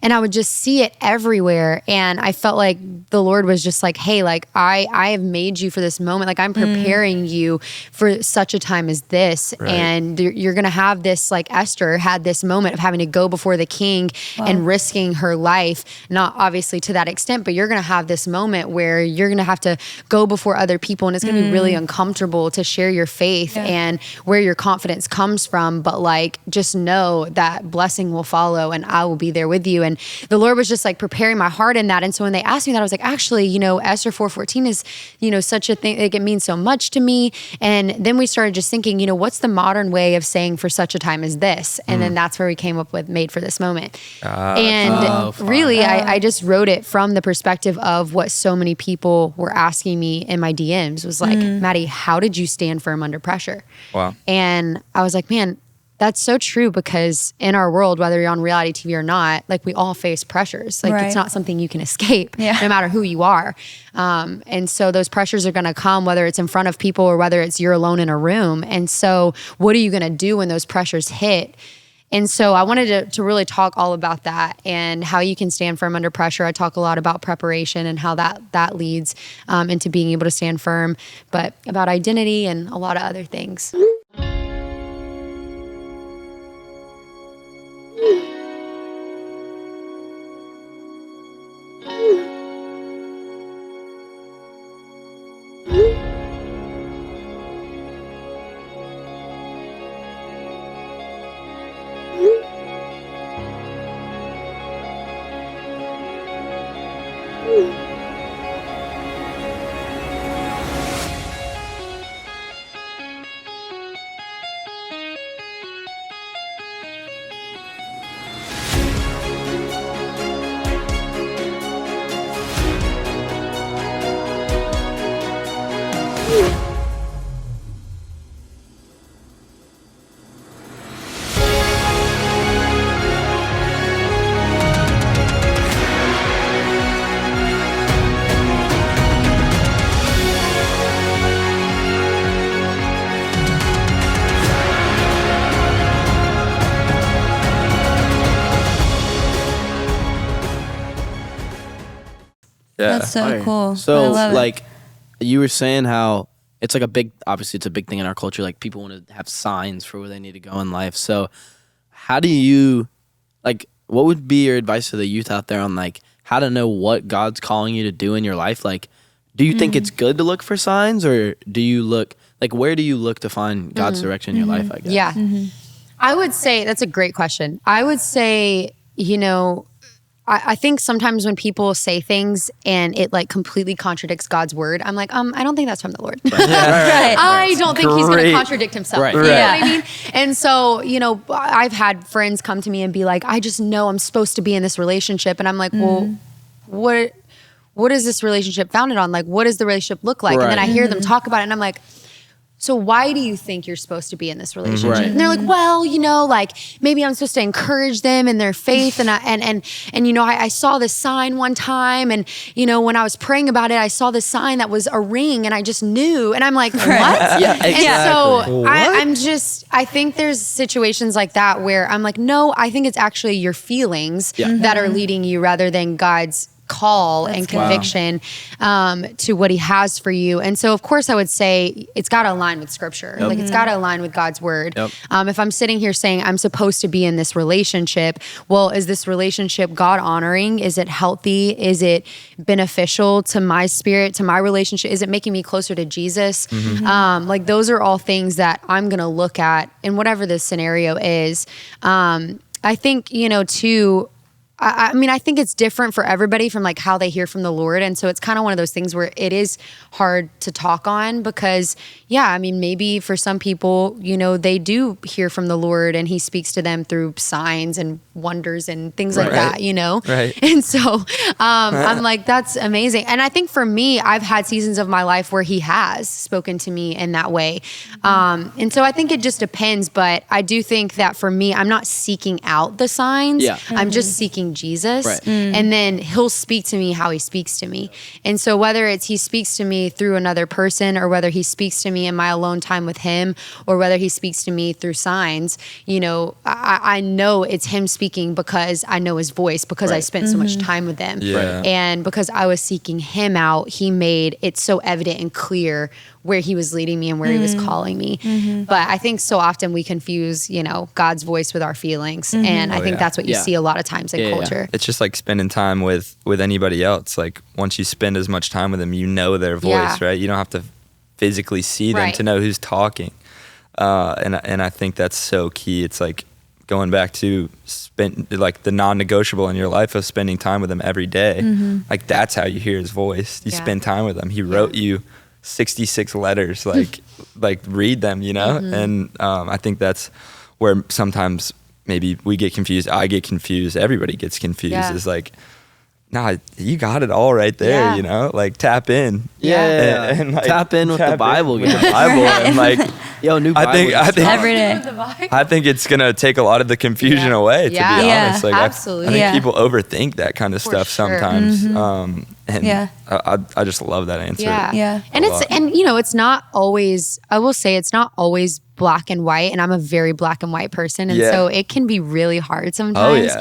And I would just see it everywhere. And I felt like the Lord was just like, hey, like I have made you for this moment. Like I'm preparing you for such a time as this. And you're going to have this, like Esther had this moment of having to go before the king and risking her life. Not obviously to that extent, but you're going to have this moment where you're going to have to go before other people. And it's going to be really uncomfortable to share your faith and where your confidence comes from. But like, just know that blessing will follow and I will be there with you. And the Lord was just like preparing my heart in that. And so when they asked me that, I was like, actually, you know, Esther 4:14 is, you know, such a thing, like it means so much to me. And then we started just thinking, you know, what's the modern way of saying for such a time as this? And then that's where we came up with made for this moment. Really, I just wrote it from the perspective of what so many people were asking me in my DMs was like, Madi, how did you stand firm under pressure? Wow. And I was like, man, that's so true, because in our world, whether you're on reality TV or not, like we all face pressures. Like it's not something you can escape no matter who you are. And so those pressures are going to come, whether it's in front of people or whether it's you're alone in a room. And so what are you going to do when those pressures hit? And so I wanted to really talk all about that and how you can stand firm under pressure. I talk a lot about preparation and how that leads into being able to stand firm, but about identity and a lot of other things. That's so cool. So like you were saying how it's like obviously it's a big thing in our culture. Like people want to have signs for where they need to go in life. So how do you, like, what would be your advice to the youth out there on like how to know what God's calling you to do in your life? Like, do you think it's good to look for signs, or do you look, like, where do you look to find God's direction in your life, I guess? Yeah. I would say that's a great question. I would say, you know, I think sometimes when people say things and it like completely contradicts God's word, I'm like, I don't think that's from the Lord. I don't think he's going to contradict himself. You know what I mean? And so, you know, I've had friends come to me and be like, I just know I'm supposed to be in this relationship. And I'm like, well, what is this relationship founded on? Like, what does the relationship look like? And then I hear them talk about it and I'm like, so why do you think you're supposed to be in this relationship? And they're like, well, you know, like maybe I'm supposed to encourage them in their faith. And you know, I saw this sign one time, and, you know, when I was praying about it, I saw this sign that was a ring and I just knew. And I'm like, what? And so I think there's situations like that where I'm like, no, I think it's actually your feelings that are leading you rather than God's call and conviction to what he has for you. And so of course I would say it's got to align with scripture. Like it's got to align with God's word. If I'm sitting here saying I'm supposed to be in this relationship, well, is this relationship God honoring? Is it healthy? Is it beneficial to my spirit, to my relationship? Is it making me closer to Jesus? Like those are all things that I'm going to look at in whatever this scenario is. I think, you know, too, I mean, I think it's different for everybody from like how they hear from the Lord. And so it's kind of one of those things where it is hard to talk on because, yeah, I mean, maybe for some people, you know, they do hear from the Lord and he speaks to them through signs and wonders and things like that, you know? Right. And so I'm like, that's amazing. And I think for me, I've had seasons of my life where he has spoken to me in that way. And so I think it just depends. But I do think that for me, I'm not seeking out the signs. Yeah. I'm just seeking Jesus. Right. And then he'll speak to me how he speaks to me. And so whether it's he speaks to me through another person or whether he speaks to me in my alone time with him or whether he speaks to me through signs, you know, I know it's him speaking because I know his voice because I spent so much time with him. Yeah. And because I was seeking him out, he made it so evident and clear where he was leading me and where he was calling me. But I think so often we confuse, you know, God's voice with our feelings. And I think that's what you see a lot of times in culture. It's just like spending time with anybody else. Like once you spend as much time with them, you know their voice, right? You don't have to physically see them to know who's talking. And I think that's so key. It's like going back to like the non-negotiable in your life of spending time with him every day. Like that's how you hear his voice. You spend time with him. He wrote you 66 letters, like read them, you know? And I think that's where sometimes maybe we get confused. I get confused. Everybody gets confused. Is like, nah, you got it all right there, you know? Like tap in. And like, tap in with the Bible. With the Bible and like, yo, new Bible. I think every day. I think it's gonna take a lot of the confusion away. To be honest, like absolutely. I think people overthink that kind of stuff sometimes. And I just love that answer. And you know, it's not always. I will say it's not always black and white, and I'm a very black and white person, and so it can be really hard sometimes.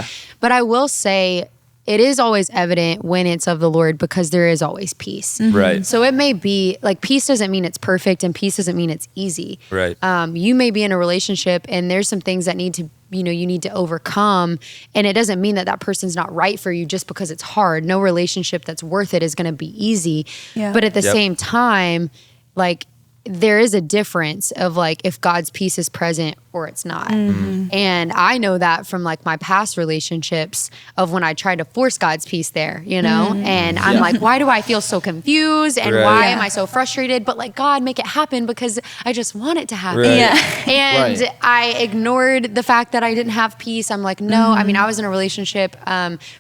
But I will say, it is always evident when it's of the Lord because there is always peace. Right. So it may be like peace doesn't mean it's perfect and peace doesn't mean it's easy. Right. You may be in a relationship and there's some things that need to, you know, you need to overcome. And it doesn't mean that that person's not right for you just because it's hard. No relationship that's worth it is going to be easy. But at the same time, like, there is a difference of like if God's peace is present or it's not. And I know that from like my past relationships of when I tried to force God's peace there, you know? And I'm like, why do I feel so confused? And why am I so frustrated? But like, God, make it happen because I just want it to happen. And I ignored the fact that I didn't have peace. I'm like, no, I mean, I was in a relationship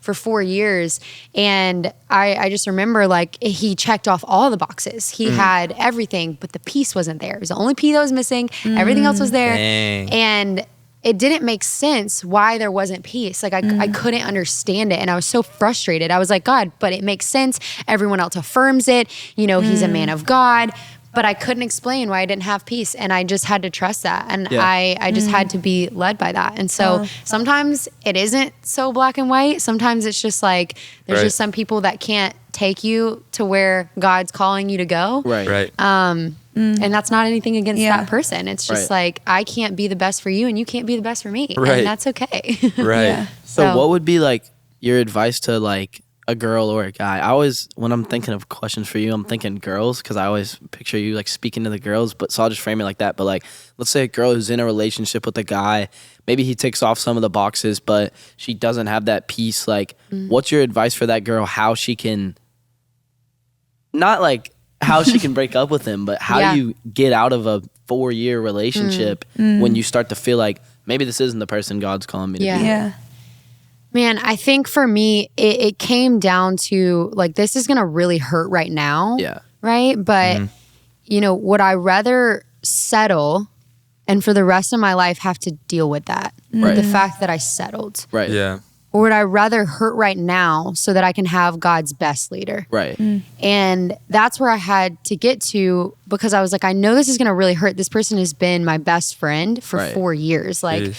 for 4 years and I just remember like he checked off all the boxes. He had everything, but the peace wasn't there. It was the only P that was missing. Everything else was there. Dang. And it didn't make sense why there wasn't peace. Like I couldn't understand it. And I was so frustrated. I was like, God, but it makes sense. Everyone else affirms it. You know, he's a man of God. But I couldn't explain why I didn't have peace. And I just had to trust that. And I just had to be led by that. And so sometimes it isn't so black and white. Sometimes it's just like, there's just some people that can't take you to where God's calling you to go. And that's not anything against that person. It's just like, I can't be the best for you and you can't be the best for me. And that's okay. So what would be like your advice to like a girl or a guy? I always, when I'm thinking of questions for you, I'm thinking girls because I always picture you like speaking to the girls, but so I'll just frame it like that. But like, let's say a girl who's in a relationship with a guy, maybe he ticks off some of the boxes, but she doesn't have that peace. Like, what's your advice for that girl? How she can, not like how she can break up with him, but how do you get out of a 4-year relationship when you start to feel like maybe this isn't the person God's calling me to be? Man, I think for me, it came down to like, this is going to really hurt right now. Right. But, you know, would I rather settle and for the rest of my life have to deal with that? The fact that I settled. Or would I rather hurt right now so that I can have God's best later? And that's where I had to get to because I was like, I know this is going to really hurt. This person has been my best friend for 4 years. Like,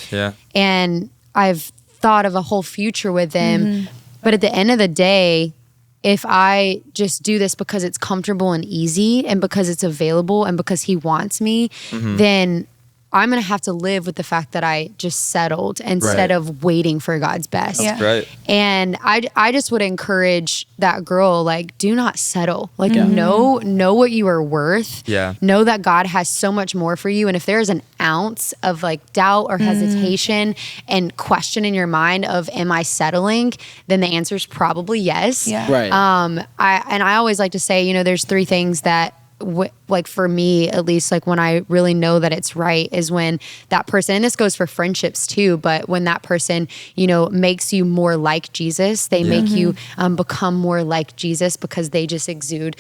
and I've thought of a whole future with them. But at the end of the day, if I just do this because it's comfortable and easy and because it's available and because he wants me, then I'm going to have to live with the fact that I just settled instead of waiting for God's best. Yeah. Right. And I just would encourage that girl, like, do not settle. Like, know what you are worth. Yeah. Know that God has so much more for you. And if there's an ounce of like doubt or hesitation and question in your mind of, am I settling? Then the answer is probably yes. Yeah. Right. I always like to say, you know, there's three things that like for me, at least, like when I really know that it's right is when that person, and this goes for friendships too, but when that person, you know, makes you more like Jesus, they make you become more like Jesus because they just exude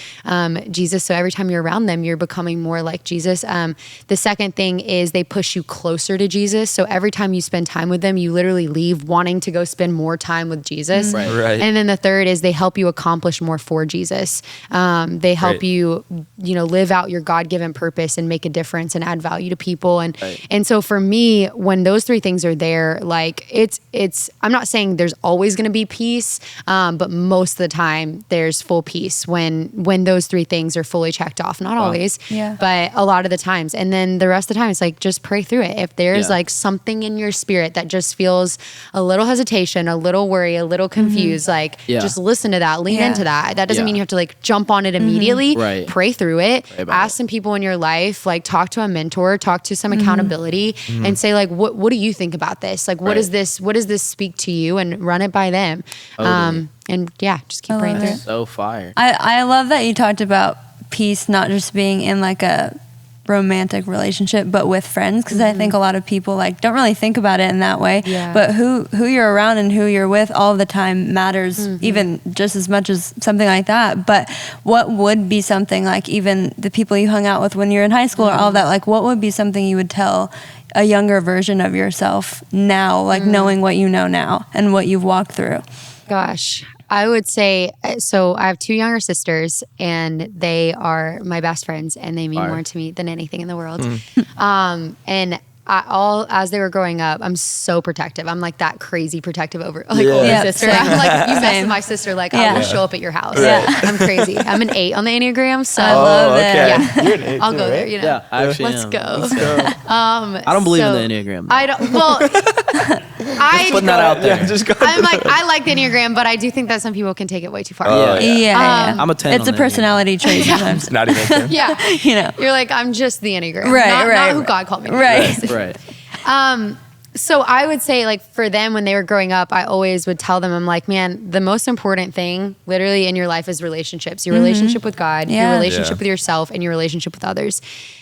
Jesus. So every time you're around them, you're becoming more like Jesus. The second thing is they push you closer to Jesus. So every time you spend time with them, you literally leave wanting to go spend more time with Jesus. Right. Right. And then the third is they help you accomplish more for Jesus. They help you know, live out your God-given purpose and make a difference and add value to people. And so for me, when those three things are there, like it's I'm not saying there's always going to be peace, but most of the time there's full peace when those three things are fully checked off. Not always, but a lot of the times. And then the rest of the time, it's like, just pray through it. If there's like something in your spirit that just feels a little hesitation, a little worry, a little confused, like just listen to that, lean into that. That doesn't mean you have to like jump on it immediately. Right. Pray through it. about Ask some people in your life, like talk to a mentor, talk to some accountability, and say like, what do you think about this? Like, what is this? What does this speak to you? And run it by them. And yeah, just keep praying through it. So fire. I love that you talked about peace not just being in like a romantic relationship but with friends, because I think a lot of people like don't really think about it in that way. But who you're around and who you're with all the time matters even just as much as something like that. But what would be something like, even the people you hung out with when you're in high school or all that, like what would be something you would tell a younger version of yourself now, like knowing what you know now and what you've walked through? Gosh, I would say, so I have two younger sisters and they are my best friends and they mean more to me than anything in the world. And as they were growing up, I'm so protective. I'm like that crazy protective older sister. Same. I'm like, you mess with my sister, like I will show up at your house. I'm crazy. I'm an 8 on the Enneagram, so I love it. Yeah, You're an 8 I'll too, go right? there. You know, Yeah, I actually let's am. go. Let's go. I don't believe in the Enneagram. I don't. Well, Putting that out there. Yeah, just go. I'm like, I like the Enneagram, but I do think that some people can take it way too far. I'm a 10 It's on a the personality trait sometimes. It's not even him. Yeah, You know. you're like, I'm just the Enneagram, Right, not who God called me. to be. Right. Right. So I would say, like, for them, when they were growing up, I always would tell them, I'm like, man, the most important thing literally in your life is relationships. Your relationship with God, your relationship with yourself, and your relationship with others.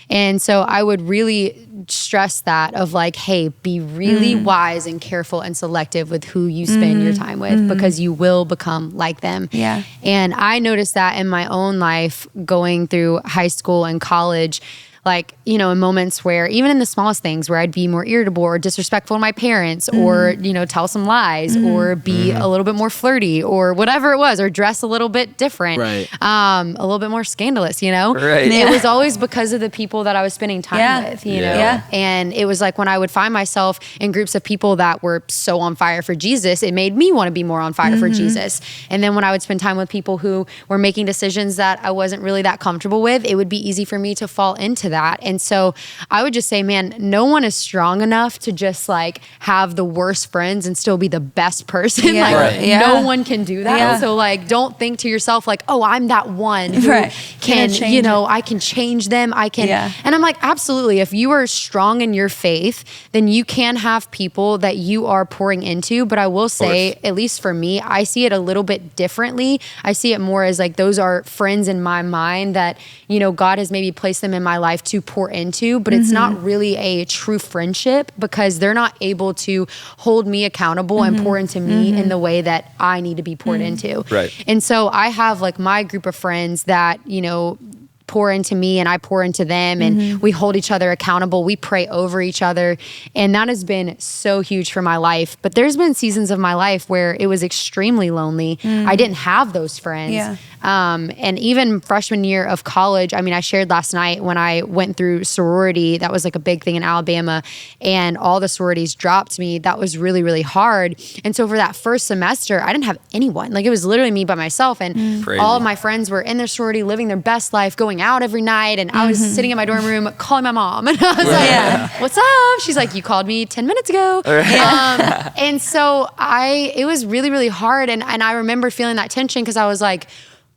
And so I would really stress that of like, hey, be really wise and careful and selective with who you spend your time with, because you will become like them. Yeah. And I noticed that in my own life going through high school and college, like, you know, in moments where even in the smallest things where I'd be more irritable or disrespectful to my parents or, you know, tell some lies or be a little bit more flirty or whatever it was, or dress a little bit different, Right. A little bit more scandalous, you know? Right. It was always because of the people that I was spending time with, you know? Yeah. And it was like when I would find myself in groups of people that were so on fire for Jesus, it made me want to be more on fire for Jesus. And then when I would spend time with people who were making decisions that I wasn't really that comfortable with, it would be easy for me to fall into that. And so I would just say, man, no one is strong enough to just like have the worst friends and still be the best person. Yeah. Like Right. no one can do that. Yeah. So like, don't think to yourself like, oh, I'm that one who can, change you know, I can change them. I can. Yeah. And I'm like, absolutely. If you are strong in your faith, then you can have people that you are pouring into. But I will say, at least for me, I see it a little bit differently. I see it more as like, those are friends in my mind that, you know, God has maybe placed them in my life to pour into, but it's not really a true friendship because they're not able to hold me accountable and pour into me in the way that I need to be poured into. Right. And so I have like my group of friends that, you know, pour into me and I pour into them and we hold each other accountable. We pray over each other. And that has been so huge for my life. But there's been seasons of my life where it was extremely lonely. I didn't have those friends. Yeah. And even freshman year of college, I mean, I shared last night when I went through sorority, that was like a big thing in Alabama, and all the sororities dropped me. That was really, really hard. And so for that first semester, I didn't have anyone. Like it was literally me by myself. And Crazy. all of my friends were in their sorority, living their best life, going hang out every night. And I was sitting in my dorm room calling my mom. And I was like, what's up? She's like, you called me 10 minutes ago. And so it was really, really hard. And I remember feeling that tension because I was like,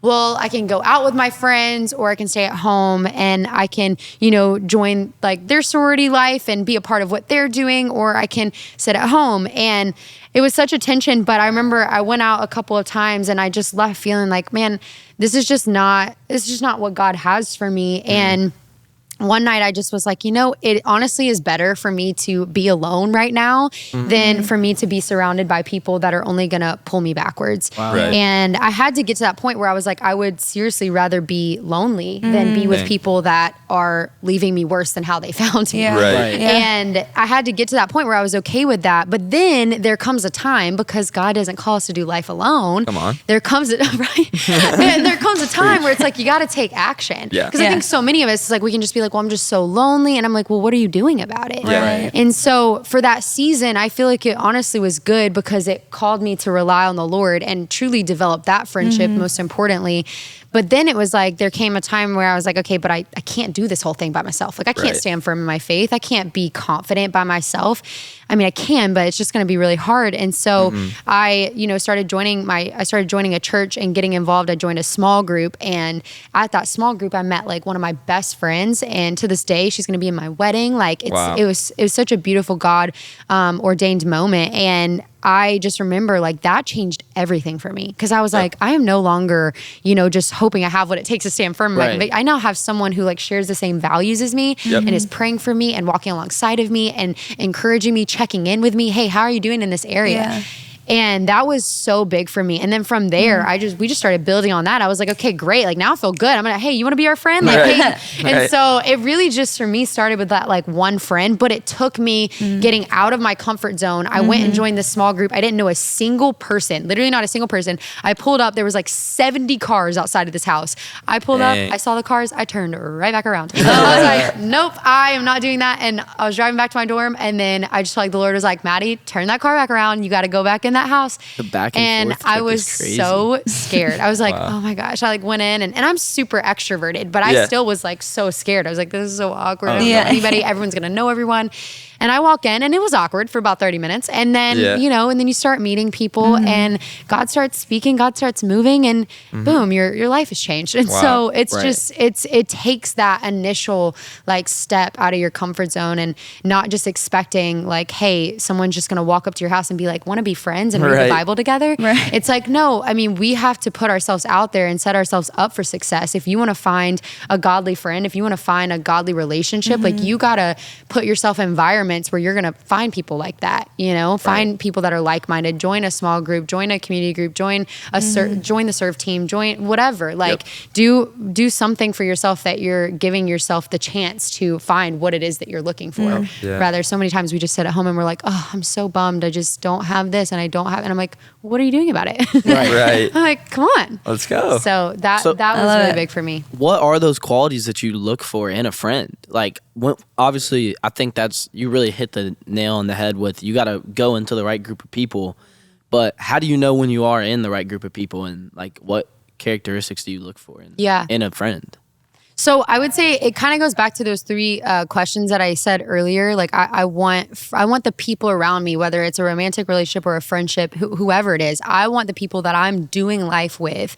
well, I can go out with my friends or I can stay at home and I can, join like their sorority life and be a part of what they're doing, or I can sit at home. And it was such a tension, but I remember I went out a couple of times and I just left feeling like, man, this is just not what God has for me. And one night I just was like, it honestly is better for me to be alone right now than for me to be surrounded by people that are only going to pull me backwards. Wow. Right. And I had to get to that point where I was like, I would seriously rather be lonely than be with people that are leaving me worse than how they found me. Yeah. Right. Yeah. And I had to get to that point where I was okay with that. But then there comes a time, because God doesn't call us to do life alone. Come on. There comes a and there comes a time where it's like you got to take action. Yeah. Because I think so many of us, it's like we can just be like, well, I'm just so lonely. And I'm like, well, what are you doing about it? Yeah. Right. And so for that season, I feel like it honestly was good because it called me to rely on the Lord and truly develop that friendship, most importantly. But then it was like, there came a time where I was like, okay, but I can't do this whole thing by myself. Like I can't stand firm in my faith. I can't be confident by myself. I mean, I can, but it's just going to be really hard. And so I started joining a church and getting involved. I joined a small group, and at that small group, I met like one of my best friends. And to this day, she's going to be in my wedding. Like it was such a beautiful God ordained moment. And I just remember like that changed everything for me, because I was like, I am no longer, just hoping I have what it takes to stand firm. Like I now have someone who like shares the same values as me and is praying for me and walking alongside of me and encouraging me, checking in with me. Hey, how are you doing in this area? Yeah. And that was so big for me. And then from there, we just started building on that. I was like, okay, great. Like now I feel good. I'm gonna, hey, you want to be our friend? Like, hey. And so it really just for me started with that like one friend, but it took me getting out of my comfort zone. I went and joined this small group. I didn't know a single person, literally not a single person. I pulled up, there was like 70 cars outside of this house. I pulled up, I saw the cars, I turned right back around. I was like, nope, I am not doing that. And I was driving back to my dorm, and then I just felt like the Lord was like, Maddie, turn that car back around. You got to go back in that house. The back and forth I trip was is crazy. so scared. I was like, oh my gosh. I like went in and I'm super extroverted, but I still was like so scared. I was like, this is so awkward. I don't know anybody. Everyone's going to know everyone. And I walk in and it was awkward for about 30 minutes. And then, and then you start meeting people and God starts speaking, God starts moving, and boom, your life has changed. And so it's just, it takes that initial like step out of your comfort zone and not just expecting like, hey, someone's just going to walk up to your house and be like, want to be friends and read the Bible together. Right. It's like, no, I mean, we have to put ourselves out there and set ourselves up for success. If you want to find a godly friend, if you want to find a godly relationship, like you got to put yourself in environments where you're going to find people like that, find people that are like-minded, join a small group, join a community group, join join the serve team, join whatever, like do something for yourself that you're giving yourself the chance to find what it is that you're looking for. Rather, so many times we just sit at home and we're like, oh, I'm so bummed. I just don't have this and I don't have, and I'm like, what are you doing about it? Right. I'm like, come on. Let's go. So that was really big for me. What are those qualities that you look for in a friend? Like, obviously, I think you really hit the nail on the head with, you got to go into the right group of people. But how do you know when you are in the right group of people, and like what characteristics do you look for in a friend? So I would say it kind of goes back to those three questions that I said earlier. Like I want the people around me, whether it's a romantic relationship or a friendship, whoever it is, I want the people that I'm doing life with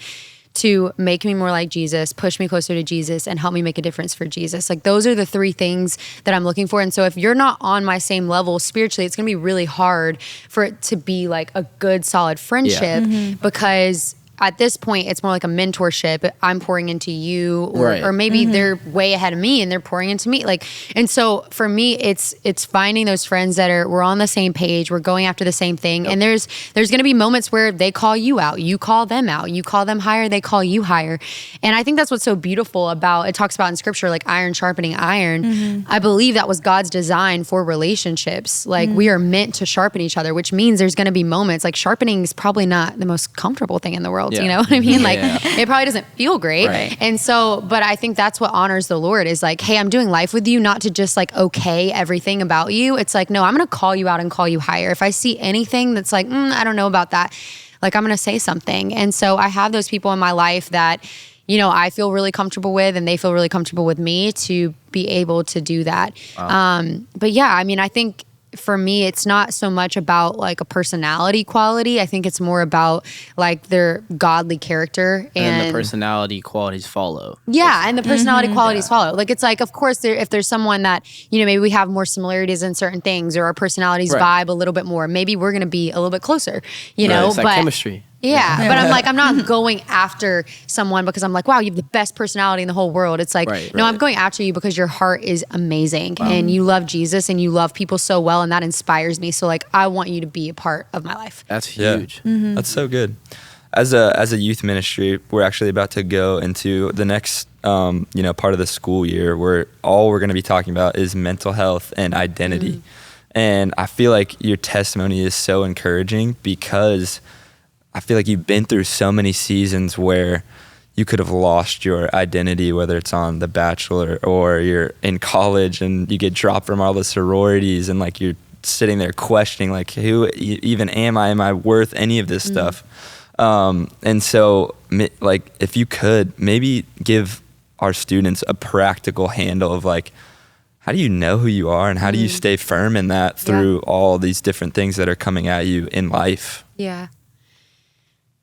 to make me more like Jesus, push me closer to Jesus, and help me make a difference for Jesus. Like those are the three things that I'm looking for. And so if you're not on my same level spiritually, it's gonna be really hard for it to be like a good, solid friendship because at this point, it's more like a mentorship. I'm pouring into you, or maybe they're way ahead of me and they're pouring into me. Like, and so for me, it's finding those friends that we're on the same page, we're going after the same thing. And there's going to be moments where they call you out, you call them out, you call them higher, they call you higher. And I think that's what's so beautiful about, it talks about in scripture, like iron sharpening iron. I believe that was God's design for relationships. Like we are meant to sharpen each other, which means there's going to be moments like sharpening is probably not the most comfortable thing in the world. You know what I mean? Like it probably doesn't feel great. And so, but I think that's what honors the Lord is like, hey, I'm doing life with you, not to just like, okay, everything about you. It's like, no, I'm going to call you out and call you higher. If I see anything that's like, I don't know about that, like I'm going to say something. And so I have those people in my life that, I feel really comfortable with and they feel really comfortable with me to be able to do that. Wow. But yeah, I mean, I think for me, it's not so much about like a personality quality. I think it's more about like their godly character and the personality qualities follow. Yeah, and the personality qualities follow. Like it's like, of course, if there's someone that maybe we have more similarities in certain things, or our personalities vibe a little bit more, maybe we're going to be a little bit closer. It's like chemistry. Yeah, but I'm like, I'm not going after someone because I'm like, wow, you have the best personality in the whole world. It's like, no, I'm going after you because your heart is amazing and you love Jesus and you love people so well, and that inspires me. So like, I want you to be a part of my life. That's huge. Yeah. That's so good. As a youth ministry, we're actually about to go into the next part of the school year where all we're going to be talking about is mental health and identity. And I feel like your testimony is so encouraging because I feel like you've been through so many seasons where you could have lost your identity, whether it's on The Bachelor or you're in college and you get dropped from all the sororities and like you're sitting there questioning like, who even am I? Am I worth any of this stuff? And so like if you could maybe give our students a practical handle of like, how do you know who you are and how do you stay firm in that through all these different things that are coming at you in life? Yeah.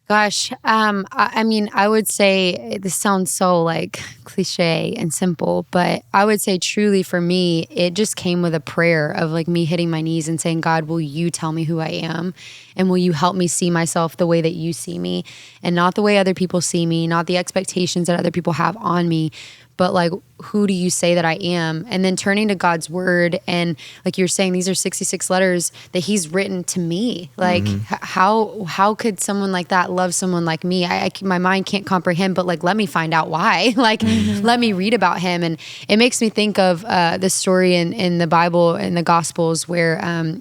Gosh, I mean, I would say this sounds so like cliche and simple, but I would say truly for me, it just came with a prayer of like me hitting my knees and saying, God, will you tell me who I am? And will you help me see myself the way that you see me and not the way other people see me, not the expectations that other people have on me, but like, who do you say that I am? And then turning to God's word. And like you're saying, these are 66 letters that he's written to me. Like how could someone like that love someone like me? My mind can't comprehend, but like, let me find out why. Like, let me read about him. And it makes me think of the story in the Bible, in the Gospels, where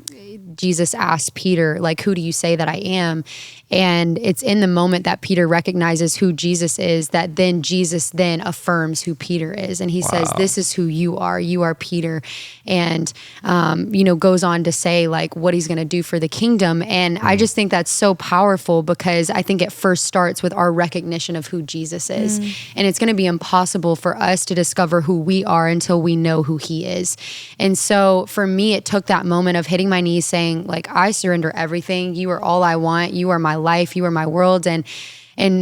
Jesus asked Peter, like, who do you say that I am? And it's in the moment that Peter recognizes who Jesus is, that then Jesus then affirms who Peter is. And he says, this is who you are. You are Peter. And, goes on to say like what he's going to do for the kingdom. And I just think that's so powerful because I think it first starts with our recognition of who Jesus is. And it's going to be impossible for us to discover who we are until we know who he is. And so for me, it took that moment of hitting my knees saying like, I surrender everything. You are all I want. You are my life. You are my world. And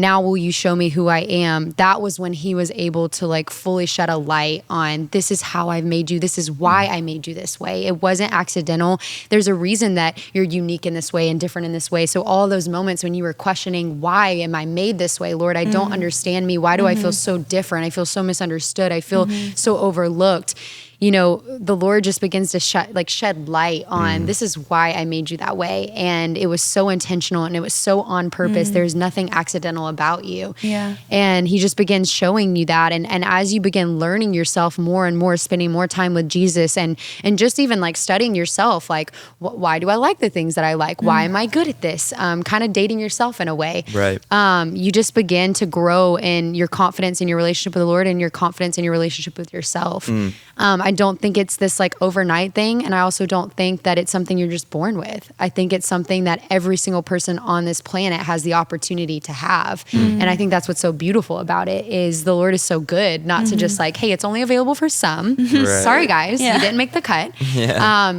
now will you show me who I am? That was when he was able to like fully shed a light on, this is how I've made you. This is why I made you this way. It wasn't accidental. There's a reason that you're unique in this way and different in this way. So all those moments when you were questioning, why am I made this way? Lord, I don't understand me. Why do I feel so different? I feel so misunderstood. I feel so overlooked. The Lord just begins to shed light on, this is why I made you that way. And it was so intentional and it was so on purpose. There's nothing accidental about you. Yeah. And he just begins showing you that. And as you begin learning yourself more and more, spending more time with Jesus and just even like studying yourself, like, why do I like the things that I like? Why am I good at this? Kind of dating yourself in a way. Right. You just begin to grow in your confidence in your relationship with the Lord and your confidence in your relationship with yourself. I don't think it's this like overnight thing. And I also don't think that it's something you're just born with. I think it's something that every single person on this planet has the opportunity to have. And I think that's what's so beautiful about it is the Lord is so good, not to just like, hey, it's only available for some. Right. Sorry guys, you didn't make the cut.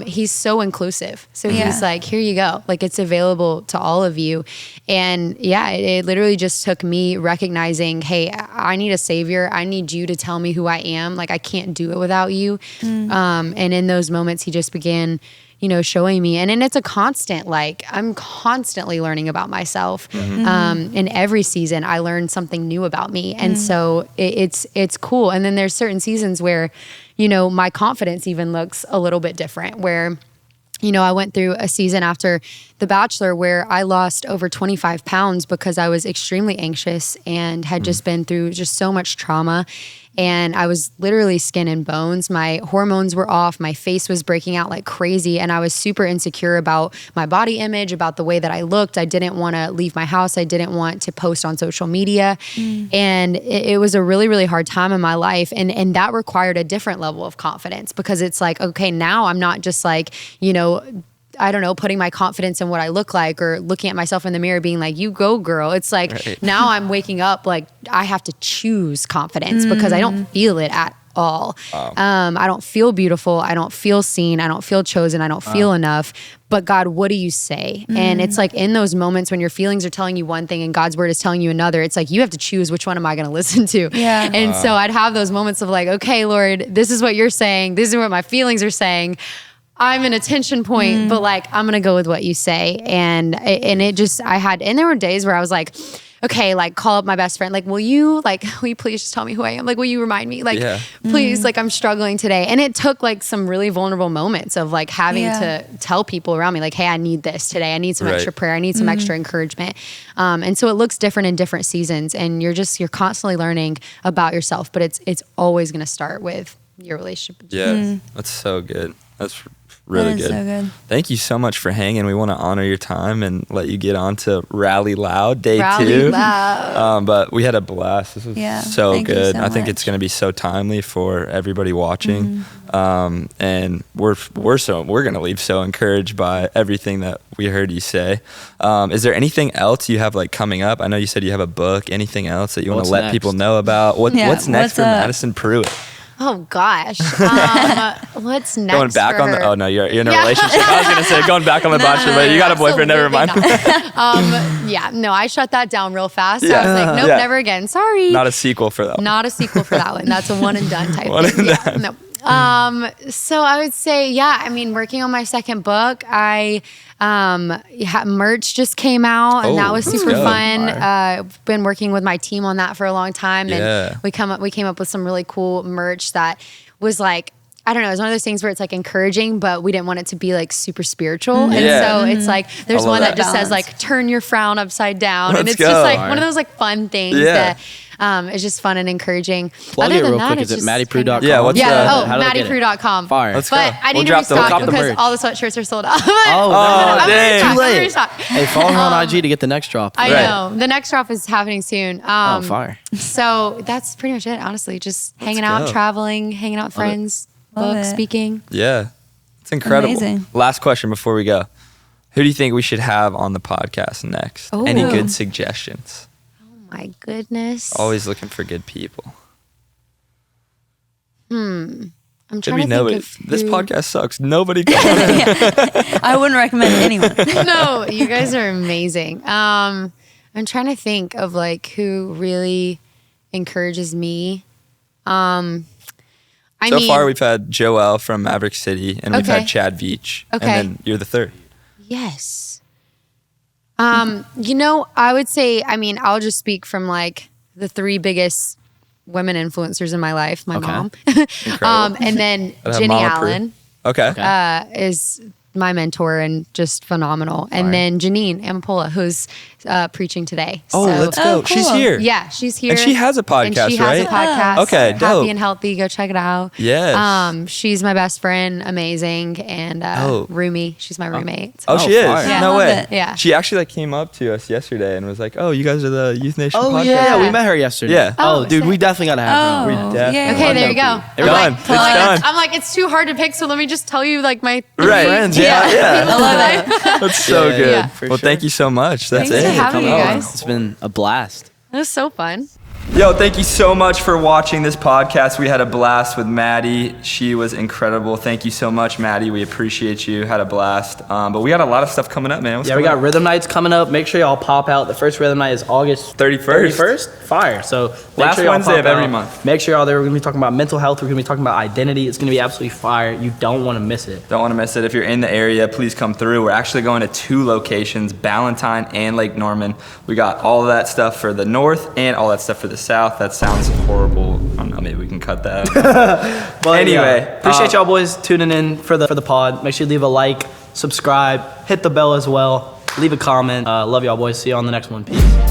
He's so inclusive. So he's like, here you go. Like it's available to all of you. And it literally just took me recognizing, hey, I need a savior. I need you to tell me who I am. Like I can't do it without you. And in those moments, he just began, showing me. And then it's a constant, like I'm constantly learning about myself. In every season, I learn something new about me. And so it's cool. And then there's certain seasons where, my confidence even looks a little bit different where, I went through a season after The Bachelor where I lost over 25 pounds because I was extremely anxious and had just been through just so much trauma. And I was literally skin and bones. My hormones were off. My face was breaking out like crazy. And I was super insecure about my body image, about the way that I looked. I didn't want to leave my house. I didn't want to post on social media. And it was a really, really hard time in my life. And that required a different level of confidence because it's like, okay, now I'm not just like, I don't know, putting my confidence in what I look like or looking at myself in the mirror being like, you go girl. It's like now I'm waking up like I have to choose confidence because I don't feel it at all. I don't feel beautiful. I don't feel seen. I don't feel chosen. I don't feel enough. But God, what do you say? And it's like in those moments when your feelings are telling you one thing and God's word is telling you another, it's like you have to choose which one am I going to listen to. Yeah. And so I'd have those moments of like, okay, Lord, this is what you're saying. This is what my feelings are saying. I'm an attention point, but like, I'm going to go with what you say. And it just, and there were days where I was like, okay, like call up my best friend. Like, will you please just tell me who I am? Like, will you remind me? Like, please, like I'm struggling today. And it took like some really vulnerable moments of like having to tell people around me, like, hey, I need this today. I need some extra prayer. I need some extra encouragement. And so it looks different in different seasons and you're constantly learning about yourself, but it's always going to start with your relationship. Yeah. That's so good. That's really good. So good. Thank you so much for hanging. We want to honor your time and let you get on to Rally Loud Day 2. Rally Loud. But we had a blast. This was so good. I think it's going to be so timely for everybody watching. And we're going to leave so encouraged by everything that we heard you say. Is there anything else you have like coming up? I know you said you have a book. Anything else that you want to let people know about? What's next for Madison Prew? Oh gosh, what's next? Going back for on her? Oh no, you're in a relationship. I was gonna say going back on the Bachelor, but you got a boyfriend. Never mind. I shut that down real fast. So I was like, nope, never again. Sorry. Not a sequel for that one. Not a sequel for that one. That's a one and done type thing. No. So I would say, working on my second book, merch just came out and that was super fun. I've been working with my team on that for a long time and we came up with some really cool merch that was like, I don't know, it was one of those things where it's like encouraging, but we didn't want it to be like super spiritual. And so it's like, there's one that just says like, turn your frown upside down. And it's just like one of those like fun things that it's just fun and encouraging. Plug it real quick. Is it MadiPrew.com? Yeah, MadiPrew.com. Fire. Let's but go. I need to restock because all the sweatshirts are sold out. Dang. Too late. Hey, follow her on IG to get the next drop. I know. The next drop is happening soon. Fire. So that's pretty much it, honestly. Just hanging out, traveling, hanging out with friends, books, speaking. Yeah. It's incredible. Amazing. Last question before we go. Who do you think we should have on the podcast next? Ooh. Any good suggestions? My goodness. Always looking for good people. I'm trying Maybe to nobody. think of This who- podcast sucks. Nobody comes. I wouldn't recommend anyone. No, you guys are amazing. I'm trying to think of like who really encourages me. So far, we've had Joel from Maverick City, and we've had Chad Veach. Okay. And then you're the third. Yes. I would say, I'll just speak from like the 3 biggest women influencers in my life. My mom. Incredible. And then I'd have Jenny Mama Prew. Allen Okay. is my mentor and just phenomenal. And then Janine Amapola, who's preaching today. Oh, So- let's go. cool. She's here. Yeah, she's here. And she has a podcast, and she has a podcast. Okay, dope. Happy and Healthy. Go check it out. Yes. She's my best friend. Amazing. And roomie. She's my roommate. Oh, she is? fire. Yeah. No Love way. it. Yeah. She actually came up to us yesterday and was like, oh, you guys are the Youth Nation podcast? Yeah, we met her yesterday. Yeah. Oh, dude, sick. we definitely got to have her. We on. definitely- yeah. Okay, there you go. Done. It's done. I'm like, it's too hard to pick, so let me just tell you like my Right. friends, Yeah. people that I- That's so Yeah, good. yeah. For Well, sure. thank you so much. That's Thanks it. for having me, Come on. guys. It's been a blast. It was so fun. Yo, thank you so much for watching this podcast. We had a blast with Madi. She was incredible. Thank you so much, Madi. We appreciate you. Had a blast. But we got a lot of stuff coming up, man. What's Yeah, we going got on? Rhythm Nights coming up. Make sure y'all pop out. The first Rhythm Night is August 31st. Fire. So make Last sure y'all Wednesday pop of every out. month. Make sure y'all there. We're going to be talking about mental health. We're going to be talking about identity. It's going to be absolutely fire. You don't want to miss it. Don't want to miss it. If you're in the area, please come through. We're actually going to 2 locations, Ballantyne and Lake Norman. We got all of that stuff for the north and all that stuff for the south. That sounds horrible. I don't know, maybe we can cut that out. But Anyway, appreciate y'all boys tuning in for the pod. Make sure you leave a like, subscribe, hit the bell as well, leave a comment. Love y'all boys. See you on the next one. Peace.